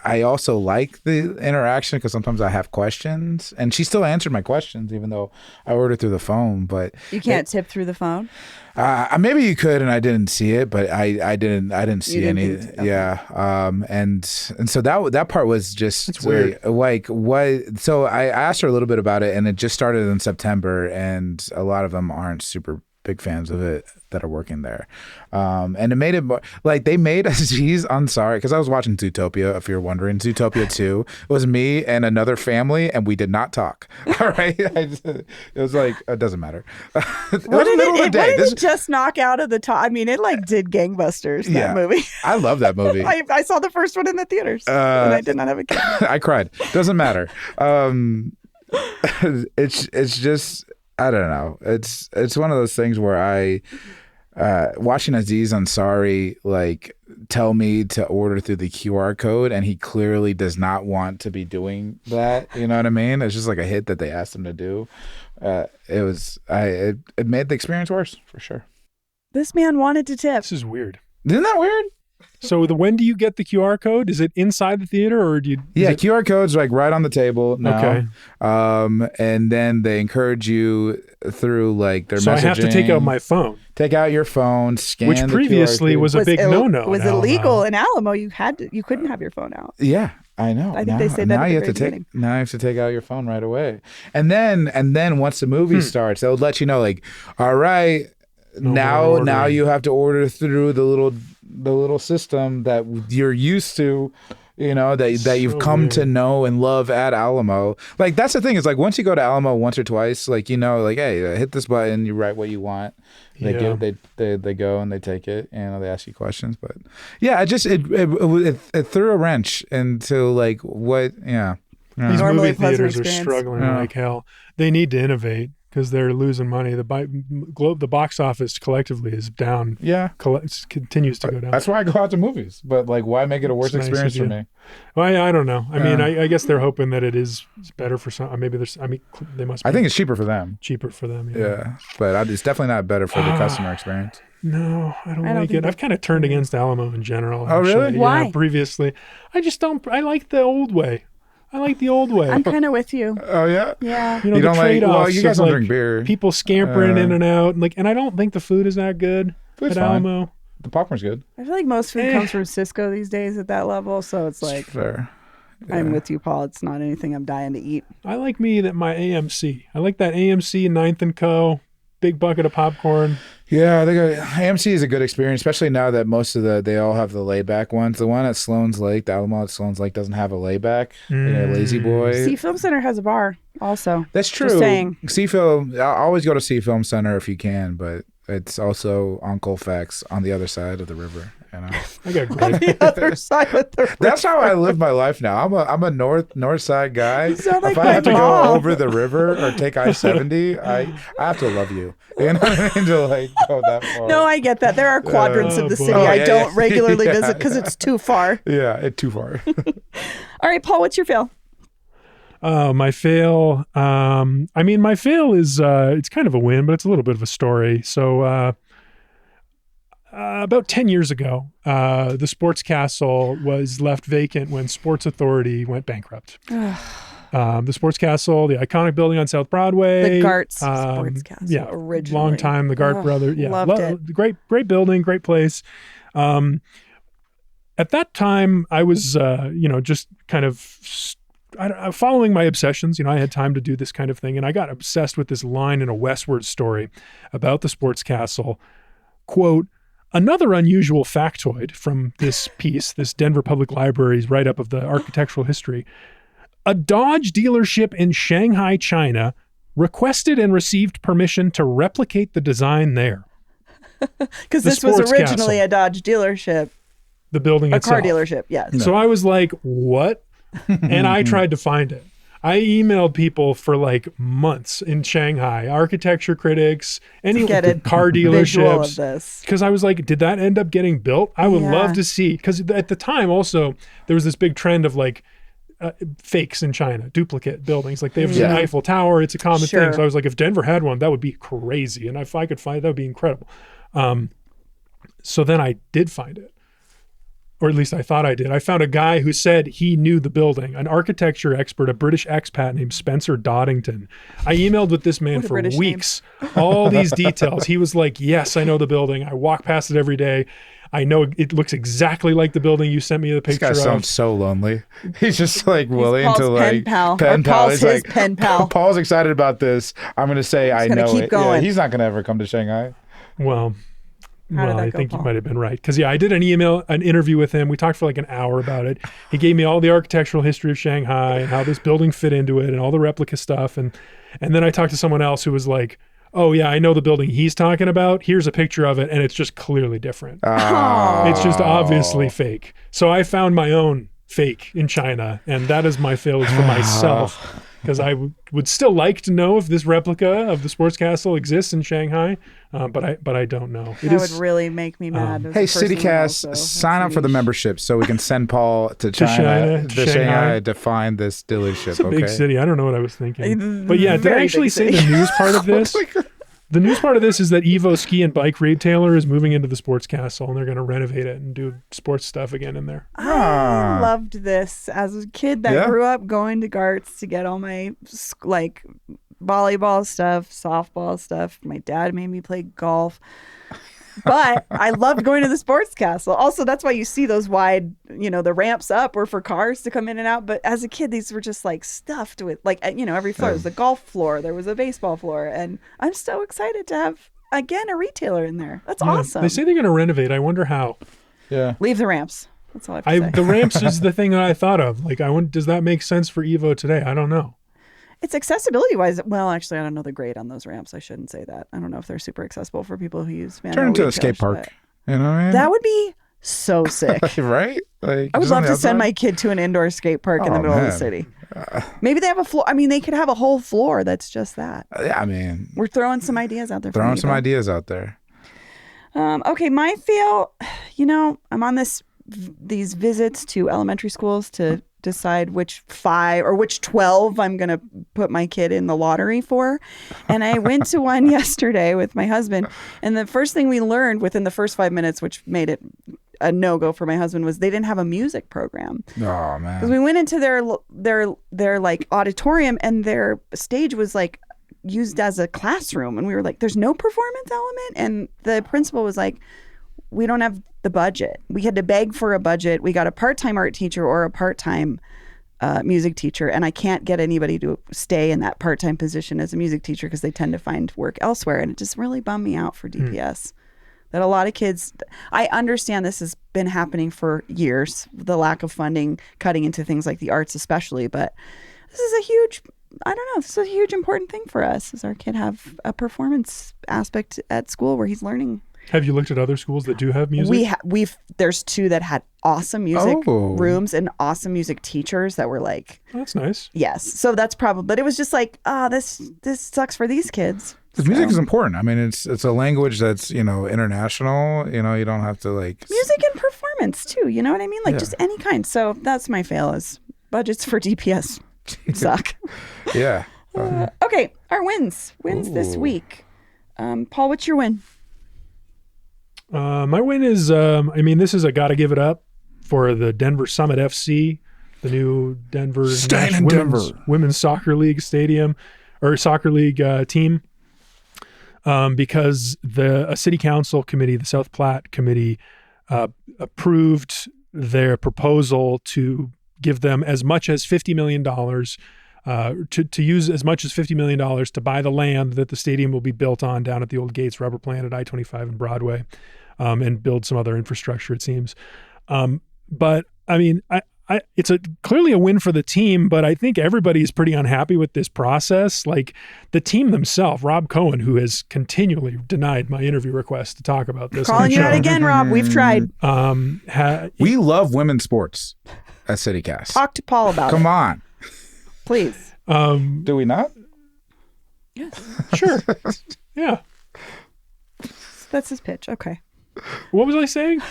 I also like the interaction because sometimes I have questions, and she still answered my questions even though I ordered through the phone. But You can't tip through the phone? maybe you could, and I didn't see it, but I didn't see any. Okay. Yeah. And so that part was just It's weird. Like what? So I asked her a little bit about it, and it just started in September, and a lot of them aren't super big fans of it that are working there. And it made it more like they made Aziz Ansari, because I was watching Zootopia, if you're wondering. Zootopia 2. It was me and another family, and we did not talk. All right. It was like, it doesn't matter. It was the middle of the day. What did it just knock out of the top? I mean, it did gangbusters, that movie. I love that movie. I saw the first one in the theaters, and I did not have a kid. I cried. Doesn't matter. It's just, I don't know. It's one of those things where I watching Aziz Ansari tell me to order through the QR code, and he clearly does not want to be doing that. You know what I mean? It's just like a hit that they asked him to do. It made the experience worse for sure. This man wanted to tip. This is weird. Isn't that weird? So when do you get the QR code? Is it inside the theater, or do you? Yeah, QR code's right on the table now. Okay. And then they encourage you through their messaging. So I have to take out my phone, Take out your phone, scan which the previously QR was a big no-no. Was in Alamo. illegal in Alamo. You couldn't have your phone out. Yeah, I know. I think they say that now at you the have to very take. Now you have to take out your phone right away, and then once the movie starts, they'll let you know all right, more now ordering. you have to order through the little system that you're used to. That you've come to know and love at Alamo. That's the thing, is once you go to Alamo once or twice, hey, hit this button, you write what you want. They go and they take it, and they ask you questions. But yeah, it threw a wrench into what. Yeah, These Normally movie pleasant theaters are experience. struggling Yeah. like hell. They need to innovate because they're losing money. The box office collectively is down. Yeah. Continues to go down. That's why I go out to movies. But like, why make it a worse It's nice experience of for you. me? Well, I don't know. I mean, Yeah. I guess they're hoping that it's better for some. Maybe there's. I mean, they must. Be I think it's cheaper for them. cheaper for them. Yeah, but it's definitely not better for the customer experience. No, I don't I don't like think it. I've kind of turned against Alamo in general. Oh, really? actually. Why? Yeah, previously, I just don't. I like the old way. I like the old way. I'm kind of with you. Oh yeah. Yeah. You know, You the don't like? Well, trade-offs you guys of, don't like, drink beer. people scampering in and out, and I don't think the food is that good Food's at fine. Alamo. The popcorn's good. I feel like most food Eh. comes from Cisco these days at that level. So it's like, Fair. I'm with you, Paul. It's not anything I'm dying to eat. I like my AMC. I like that AMC 9th and Co. Big bucket of popcorn. Yeah, I think AMC is a good experience, especially now that most of they all have the layback ones. The one at Sloan's Lake, the Alamo at Sloan's Lake, doesn't have a layback. Lazy Boy. Sea Film Center has a bar also. That's true. Just saying. I always go to Sea Film Center if you can, but it's also on Colfax on the other side of the river. You know? I got great. The other side of the That's how I live my life now. I'm a north side guy. sound like If I my have to mom. go over the river or take I-70, I have to love you. You know what I mean? To like go that far. No, I get that. There are quadrants of the boy. city Oh, I yeah, don't yeah. regularly Yeah, visit because it's too far. Yeah, it's too far. All right, Paul, what's your fail? My fail. I mean, my fail is it's kind of a win, but it's a little bit of a story. So about 10 years ago, the Sports Castle was left vacant when Sports Authority went bankrupt. The Sports Castle, the iconic building on South Broadway. The Garts Sports Castle, Yeah, originally. long time. The Gart brother. Yeah, loved it. Great building, great place. At that time, I was, just kind of following my obsessions. I had time to do this kind of thing, and I got obsessed with this line in a Westward story about the Sports Castle. Quote, another unusual factoid from this piece, this Denver Public Library's write-up of the architectural history. A Dodge dealership in Shanghai, China, requested and received permission to replicate the design there. Because The this was Sports originally Castle. a Dodge dealership, The building a itself. car dealership, yes. So I was like, what? And I tried to find it. I emailed people for like months in Shanghai, architecture critics, any Get a car visual of dealerships. this. Because I was like, did that end up getting built? I would Yeah. love to see. Because at the time also, there was this big trend of like fakes in China, duplicate buildings. Like they have Yeah. an Eiffel Tower. It's a common Sure. thing. So I was like, if Denver had one, that would be crazy. And if I could find that would be incredible. So then I did find it. Or at least I thought I did. I found a guy who said he knew the building, an architecture expert, a British expat named Spencer Doddington. I emailed with this man What a for British name. weeks, all these details. He was like, yes, I know the building. I walk past it every day. I know it looks exactly like the building you sent me the This picture guy of. sounds so lonely. He's just like willing Paul's to pen like pal. Or Paul's He's his like, pen pal. Paul's excited about this. I'm gonna say I gonna know keep it. going. Yeah, he's not gonna ever come to Shanghai. Well, How did that I go, think Paul? you might have been right. Because, I did an interview with him. We talked for like an hour about it. He gave me all the architectural history of Shanghai and how this building fit into it and all the replica stuff. And then I talked to someone else who was like, oh, yeah, I know the building he's talking about. Here's a picture of it. And it's just clearly different. It's just obviously fake. So I found my own fake in China. And that is my failure for myself. Because I would still like to know if this replica of the Sports Castle exists in Shanghai, but I don't know. That would really make me mad. as a Hey, person CityCast, also. sign up That's for the niche. membership so we can send Paul to China, to to Shanghai. Shanghai to find this dealership. It's a big okay? city. I don't know what I was thinking. But yeah, did I Very actually big say city. the news part of this? The news part of this is that Evo Ski and Bike Retailer is moving into the Sports Castle, and they're going to renovate it and do sports stuff again in there. I loved this as a kid that Yeah. grew up going to Garts to get all my like volleyball stuff, softball stuff. My dad made me play golf. But I loved going to the Sports Castle. Also, that's why you see those wide, the ramps up were for cars to come in and out. But as a kid, these were just like stuffed with like, every floor. There was a golf floor. There was a baseball floor. And I'm so excited to have, again, a retailer in there. That's Yeah, awesome. They say they're going to renovate. I wonder how. Yeah. Leave the ramps. That's all I have to say. The ramps is the thing that I thought of. Like, does that make sense for Evo today? I don't know. It's accessibility wise. Well, actually, I don't know the grade on those ramps. I shouldn't say that. I don't know if they're super accessible for people who use manual Turn into a wheelchairs, skate park. but You know what I mean? That would be so sick. Right? Like, I would just love on the to send outside? my kid to an indoor skate park in the Oh, middle of the man. city. Maybe they have a floor. I mean, they could have a whole floor that's just that. Yeah, I mean, We're throwing some ideas out there. throwing for some you, ideas out there. Okay, my fail. I'm on these visits to elementary schools to decide which 5 or which 12 I'm going to put my kid in the lottery for. And I went to one yesterday with my husband. And the first thing we learned within the first 5 minutes, which made it a no-go for my husband, was they didn't have a music program. Oh, Because man. we went into their like auditorium, and their stage was like used as a classroom, and we were like, there's no performance element. And the principal was like, we don't have the budget. We had to beg for a budget. We got a part-time art teacher or a part-time music teacher, and I can't get anybody to stay in that part-time position as a music teacher because they tend to find work elsewhere. And it just really bummed me out for DPS. That a lot of kids, I understand this has been happening for years, the lack of funding, cutting into things like the arts especially, but this is this is a huge important thing for us, is our kid have a performance aspect at school where he's learning. Have you looked at other schools that do have music? There's 2 that had awesome music Oh. rooms and awesome music teachers that were like, Oh, that's nice. yes. So that's probably, but it was just like, this sucks for these kids. Because music is important. I mean, it's a language that's, international. You don't have to like... Music and performance too, you know what I mean? Like Yeah. just any kind. So that's my fail, is budgets for DPS suck. Yeah. Okay, our wins this Ooh. week. Paul, what's your win? My win is, this is a gotta give it up for the Denver Summit FC, the new Denver Staying in women's, Denver. women's soccer league stadium or soccer league team. Because a city council committee, the South Platte committee, approved their proposal to give them as much as $50 million, to use as much as $50 million to buy the land that the stadium will be built on down at the old Gates rubber plant at I-25 and Broadway, and build some other infrastructure, it seems. But I mean, it's clearly a win for the team, but I think everybody is pretty unhappy with this process. Like the team themselves, Rob Cohen, who has continually denied my interview request to talk about this. Calling you out again, Rob. We've tried. We love women's sports at CityCast. Talk to Paul about Come it, on. please. Do we not? Yes, Sure. Yeah. that's his pitch. Okay. What was I saying?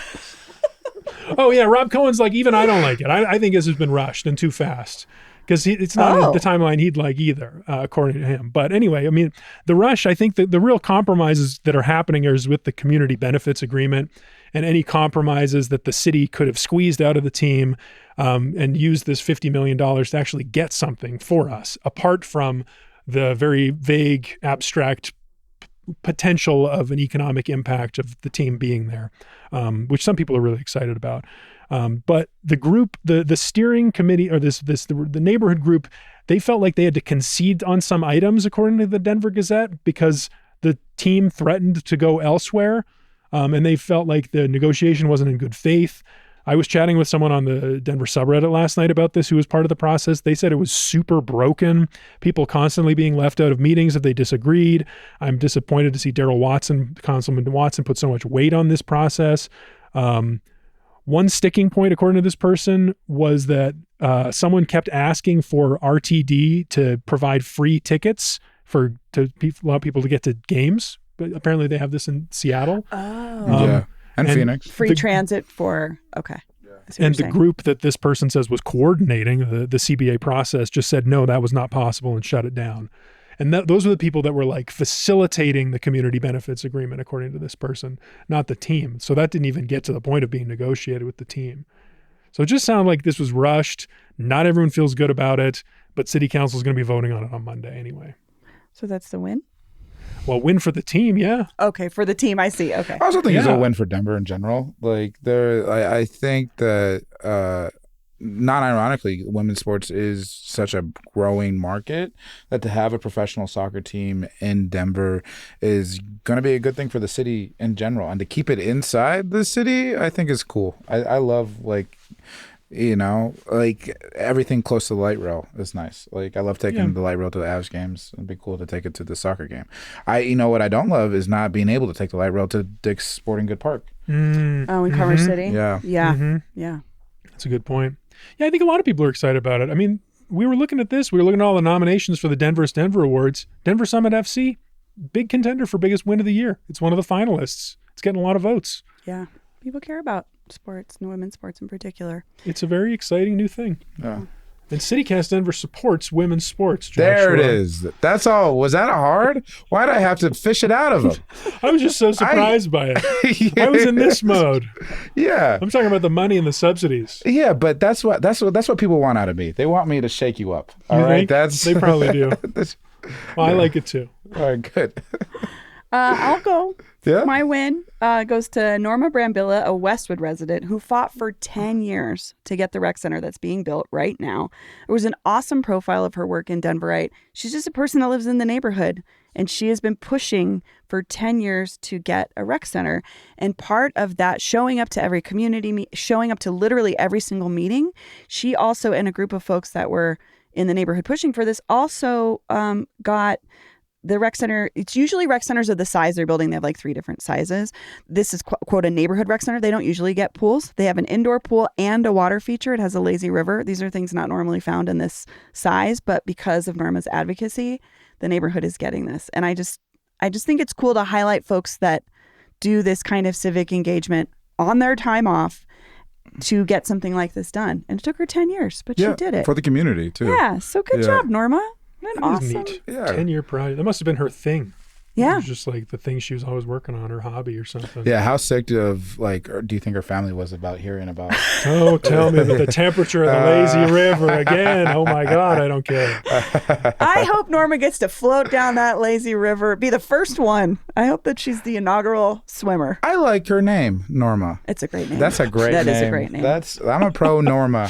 Oh yeah, Rob Cohen's like, even I don't like it. I think this has been rushed and too fast, because it's not the timeline he'd like either, according to him. But anyway, I mean, the rush, I think the real compromises that are happening is with the community benefits agreement, and any compromises that the city could have squeezed out of the team, and used this $50 million to actually get something for us, apart from the very vague, abstract potential of an economic impact of the team being there, which some people are really excited about. But the group, the steering committee, or the neighborhood group, they felt like they had to concede on some items, according to the Denver Gazette, because the team threatened to go elsewhere, and they felt like the negotiation wasn't in good faith. I was chatting with someone on the Denver subreddit last night about this who was part of the process. They said it was super broken. People constantly being left out of meetings if they disagreed. I'm disappointed to see Councilman Watson, put so much weight on this process. One sticking point, according to this person, was that someone kept asking for RTD to provide free tickets to allow people to get to games. But apparently they have this in Seattle. Oh. And Phoenix. Free transit for, okay. And the group that this person says was coordinating the CBA process just said, no, that was not possible, and shut it down. And those were the people that were like facilitating the community benefits agreement, according to this person, not the team. So that didn't even get to the point of being negotiated with the team. So it just sounded like this was rushed. Not everyone feels good about it, but city council is going to be voting on it on Monday anyway. So that's the win? Well, win for the team, yeah. Okay, for the team, I see. Okay. I also think it's Yeah. a win for Denver in general. Like I think that not ironically, women's sports is such a growing market that to have a professional soccer team in Denver is going to be a good thing for the city in general. And to keep it inside the city, I think is cool. I love everything close to the light rail is nice. Like I love taking the light rail to the Avs games. It'd be cool to take it to the soccer game. What I don't love is not being able to take the light rail to Dick's Sporting Good Park. Mm. Oh, in Commerce City? Yeah. Yeah. Mhm. Yeah. That's a good point. Yeah, I think a lot of people are excited about it. I mean, we were looking at this. We were looking at all the nominations for the Denver Awards. Denver Summit FC, big contender for biggest win of the year. It's one of the finalists. It's getting a lot of votes. Yeah. People care about sports and women's sports in particular. It's a very exciting new thing. Yeah. And CityCast Denver supports women's sports. There it Joshua. is. That's all. Was that hard? Why'd I have to fish it out of him? I was just so surprised by it. I was in this mode. Yeah. I'm talking about the money and the subsidies. Yeah, but that's what people want out of me. They want me to shake you up. All You right. think? They probably do. That's, Well, I like it too. all right, good. I'll go. Yeah. My win goes to Norma Brambilla, a Westwood resident who fought for 10 years to get the rec center that's being built right now. There was an awesome profile of her work in Denverite. She's just a person that lives in the neighborhood, and she has been pushing for 10 years to get a rec center. And part of that, showing up to every community, showing up to literally every single meeting, she also, and a group of folks that were in the neighborhood pushing for this, also got the rec center. It's usually rec centers of the size they're building. They have like 3 different sizes. This is quote a neighborhood rec center. They don't usually get pools. They have an indoor pool and a water feature. It has a lazy river. These are things not normally found in this size, but because of Norma's advocacy, the neighborhood is getting this. And I just think it's cool to highlight folks that do this kind of civic engagement on their time off to get something like this done. And it took her 10 years, but she did it. For the community, too. Yeah. So good job, Norma. That Awesome. is neat. Yeah. 10-year project. That must have been her thing. It Yeah. was just like the thing she was always working on, her hobby or something. Yeah, how sick do you think her family was about hearing about? Oh, tell me that the temperature of the lazy river again. Oh my God, I don't care. I hope Norma gets to float down that lazy river, be the first one. I hope that she's the inaugural swimmer. I like her name, Norma. It's a great name. That's a great name. That is a great name. I'm a pro Norma.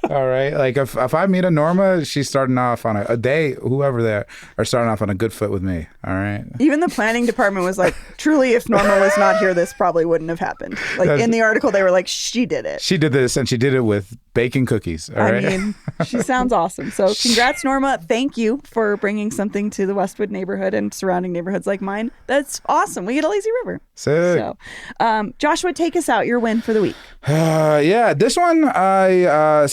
All right. Like if I meet a Norma, she's starting off on whoever they are starting off on a good foot with me. All right. Even the planning department was like, truly, if Norma was not here, this probably wouldn't have happened. Like in the article, they were like, she did it. She did this, and she did it with bacon cookies. All right. I mean, she sounds awesome. So congrats, Norma. Thank you for bringing something to the Westwood neighborhood and surrounding neighborhoods like mine. That's awesome. We get a lazy river. Sick. So, Joshua, take us out. Your win for the week. Yeah, this one, I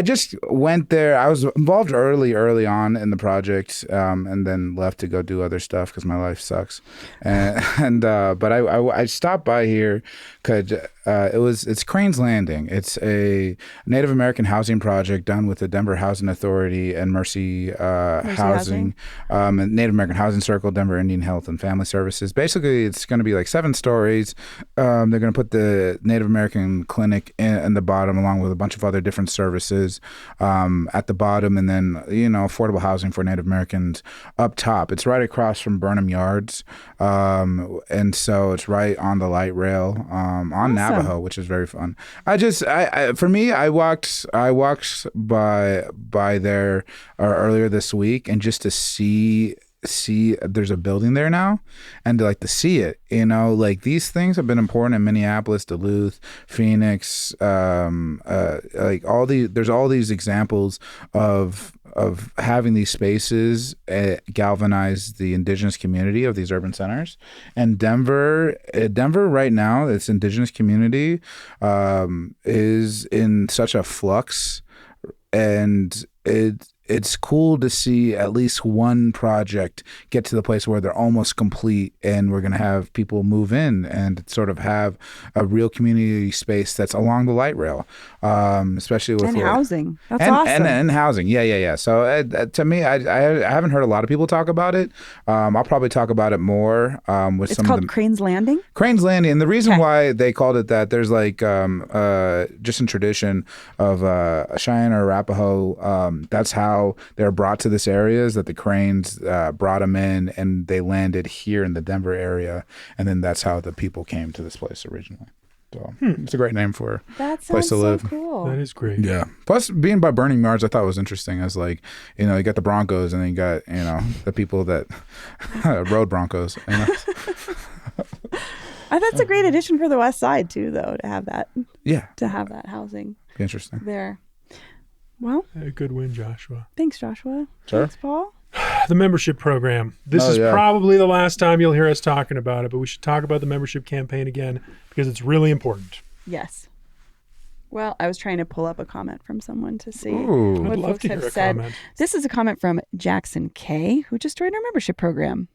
just went there. I was involved early on in the project, and then left to go do other stuff because my life sucks. But I stopped by here because it's Crane's Landing. It's a Native American housing project done with the Denver Housing Authority and Mercy Housing, and Native American Housing Circle, Denver Indian Health and Family Services. Basically, it's going to be like 7 stories. They're going to put the Native American clinic in the bottom, along with a bunch of other different services at the bottom, and then affordable housing for Native Americans up top. It's right across from Burnham Yards, and so it's right on the light rail on Awesome. Navajo, which is very fun. I walked by there earlier this week, and just to see there's a building there now, and to see it, like these things have been important in Minneapolis, Duluth, Phoenix, there's all these examples of having these spaces galvanize the indigenous community of these urban centers. And Denver right now, its indigenous community is in such a flux, and it's cool to see at least one project get to the place where they're almost complete, and we're going to have people move in and sort of have a real community space that's along the light rail, especially with housing. That's awesome. And housing. Yeah. So to me, I haven't heard a lot of people talk about it. I'll probably talk about it more with It's called Crane's Landing? Crane's Landing. And the reason why they called it that, there's just in tradition of Cheyenne or Arapaho, that's how they're brought to this area, is that the Cranes brought them in, and they landed here in the Denver area, and then that's how the people came to this place originally. So it's a great name for a place to live. So cool. That is great. Yeah. Plus, being by Burning Yards, I thought was interesting. As you got the Broncos, and then you got the people that rode Broncos. That's a great addition for the West Side too, though, to have that. Yeah. To have that housing Interesting. there. Well, A good win, Joshua. thanks, Joshua. Sure. Thanks, Paul. The membership program. This is probably the last time you'll hear us talking about it, but we should talk about the membership campaign again because it's really important. Yes. Well, I was trying to pull up a comment from someone to see Ooh. what I'd love folks to hear have a said. comment. This is a comment from Jackson K, who just joined our membership program.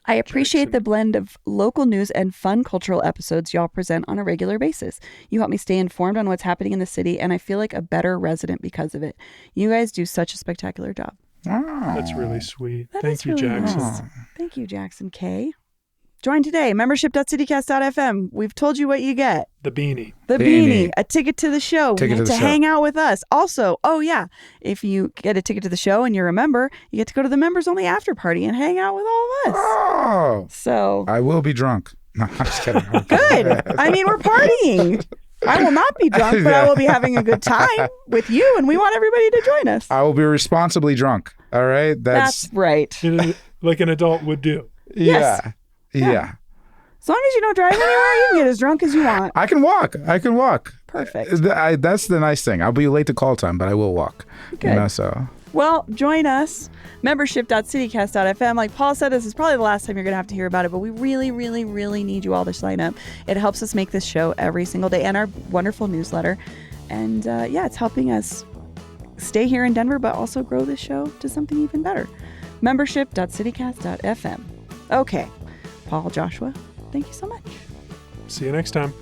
I appreciate the blend of local news and fun cultural episodes y'all present on a regular basis. You help me stay informed on what's happening in the city, and I feel like a better resident because of it. You guys do such a spectacular job. That's really sweet. That Thank is you, really Jackson. nice. Thank you, Jackson K. Join today, membership.citycast.fm. We've told you what you get. The beanie. The beanie, a ticket to the show, Ticket to the show. hang out with us. Also, if you get a ticket to the show and you're a member, you get to go to the members only after party and hang out with all of us. Oh, So I will be drunk. No, I'm just kidding. good. I mean, we're partying. I will not be drunk, but I will be having a good time with you, and we want everybody to join us. I will be responsibly drunk. All right, That's right. Like an adult would do. Yes. Yeah. As long as you don't drive anywhere, you can get as drunk as you want. I can walk. Perfect. That's the nice thing. I'll be late to call time, but I will walk. Good. So. Well, join us. Membership.citycast.fm. Like Paul said, this is probably the last time you're going to have to hear about it, but we really, really, really need you all to sign up. It helps us make this show every single day and our wonderful newsletter. And it's helping us stay here in Denver, but also grow this show to something even better. Membership.citycast.fm. Okay. Paul, Joshua, thank you so much. See you next time.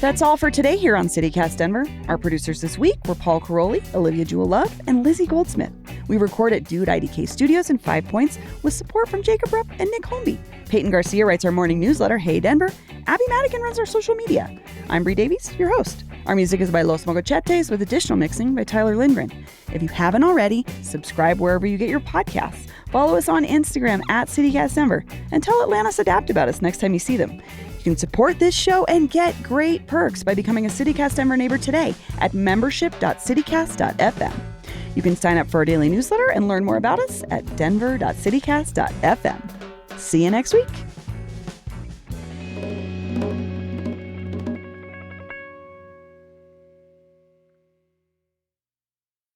That's all for today here on CityCast Denver. Our producers this week were Paul Caroli, Olivia Jewel Love, and Lizzie Goldsmith. We record at Dude IDK Studios in 5 Points with support from Jacob Rupp and Nick Holmby. Peyton Garcia writes our morning newsletter, Hey Denver. Abby Madigan runs our social media. I'm Bree Davies, your host. Our music is by Los Mogochetes with additional mixing by Tyler Lindgren. If you haven't already, subscribe wherever you get your podcasts. Follow us on Instagram at CityCast Denver and tell Atlantis Adapt about us next time you see them. You can support this show and get great perks by becoming a CityCast Denver neighbor today at membership.citycast.fm. You can sign up for our daily newsletter and learn more about us at denver.citycast.fm. See you next week.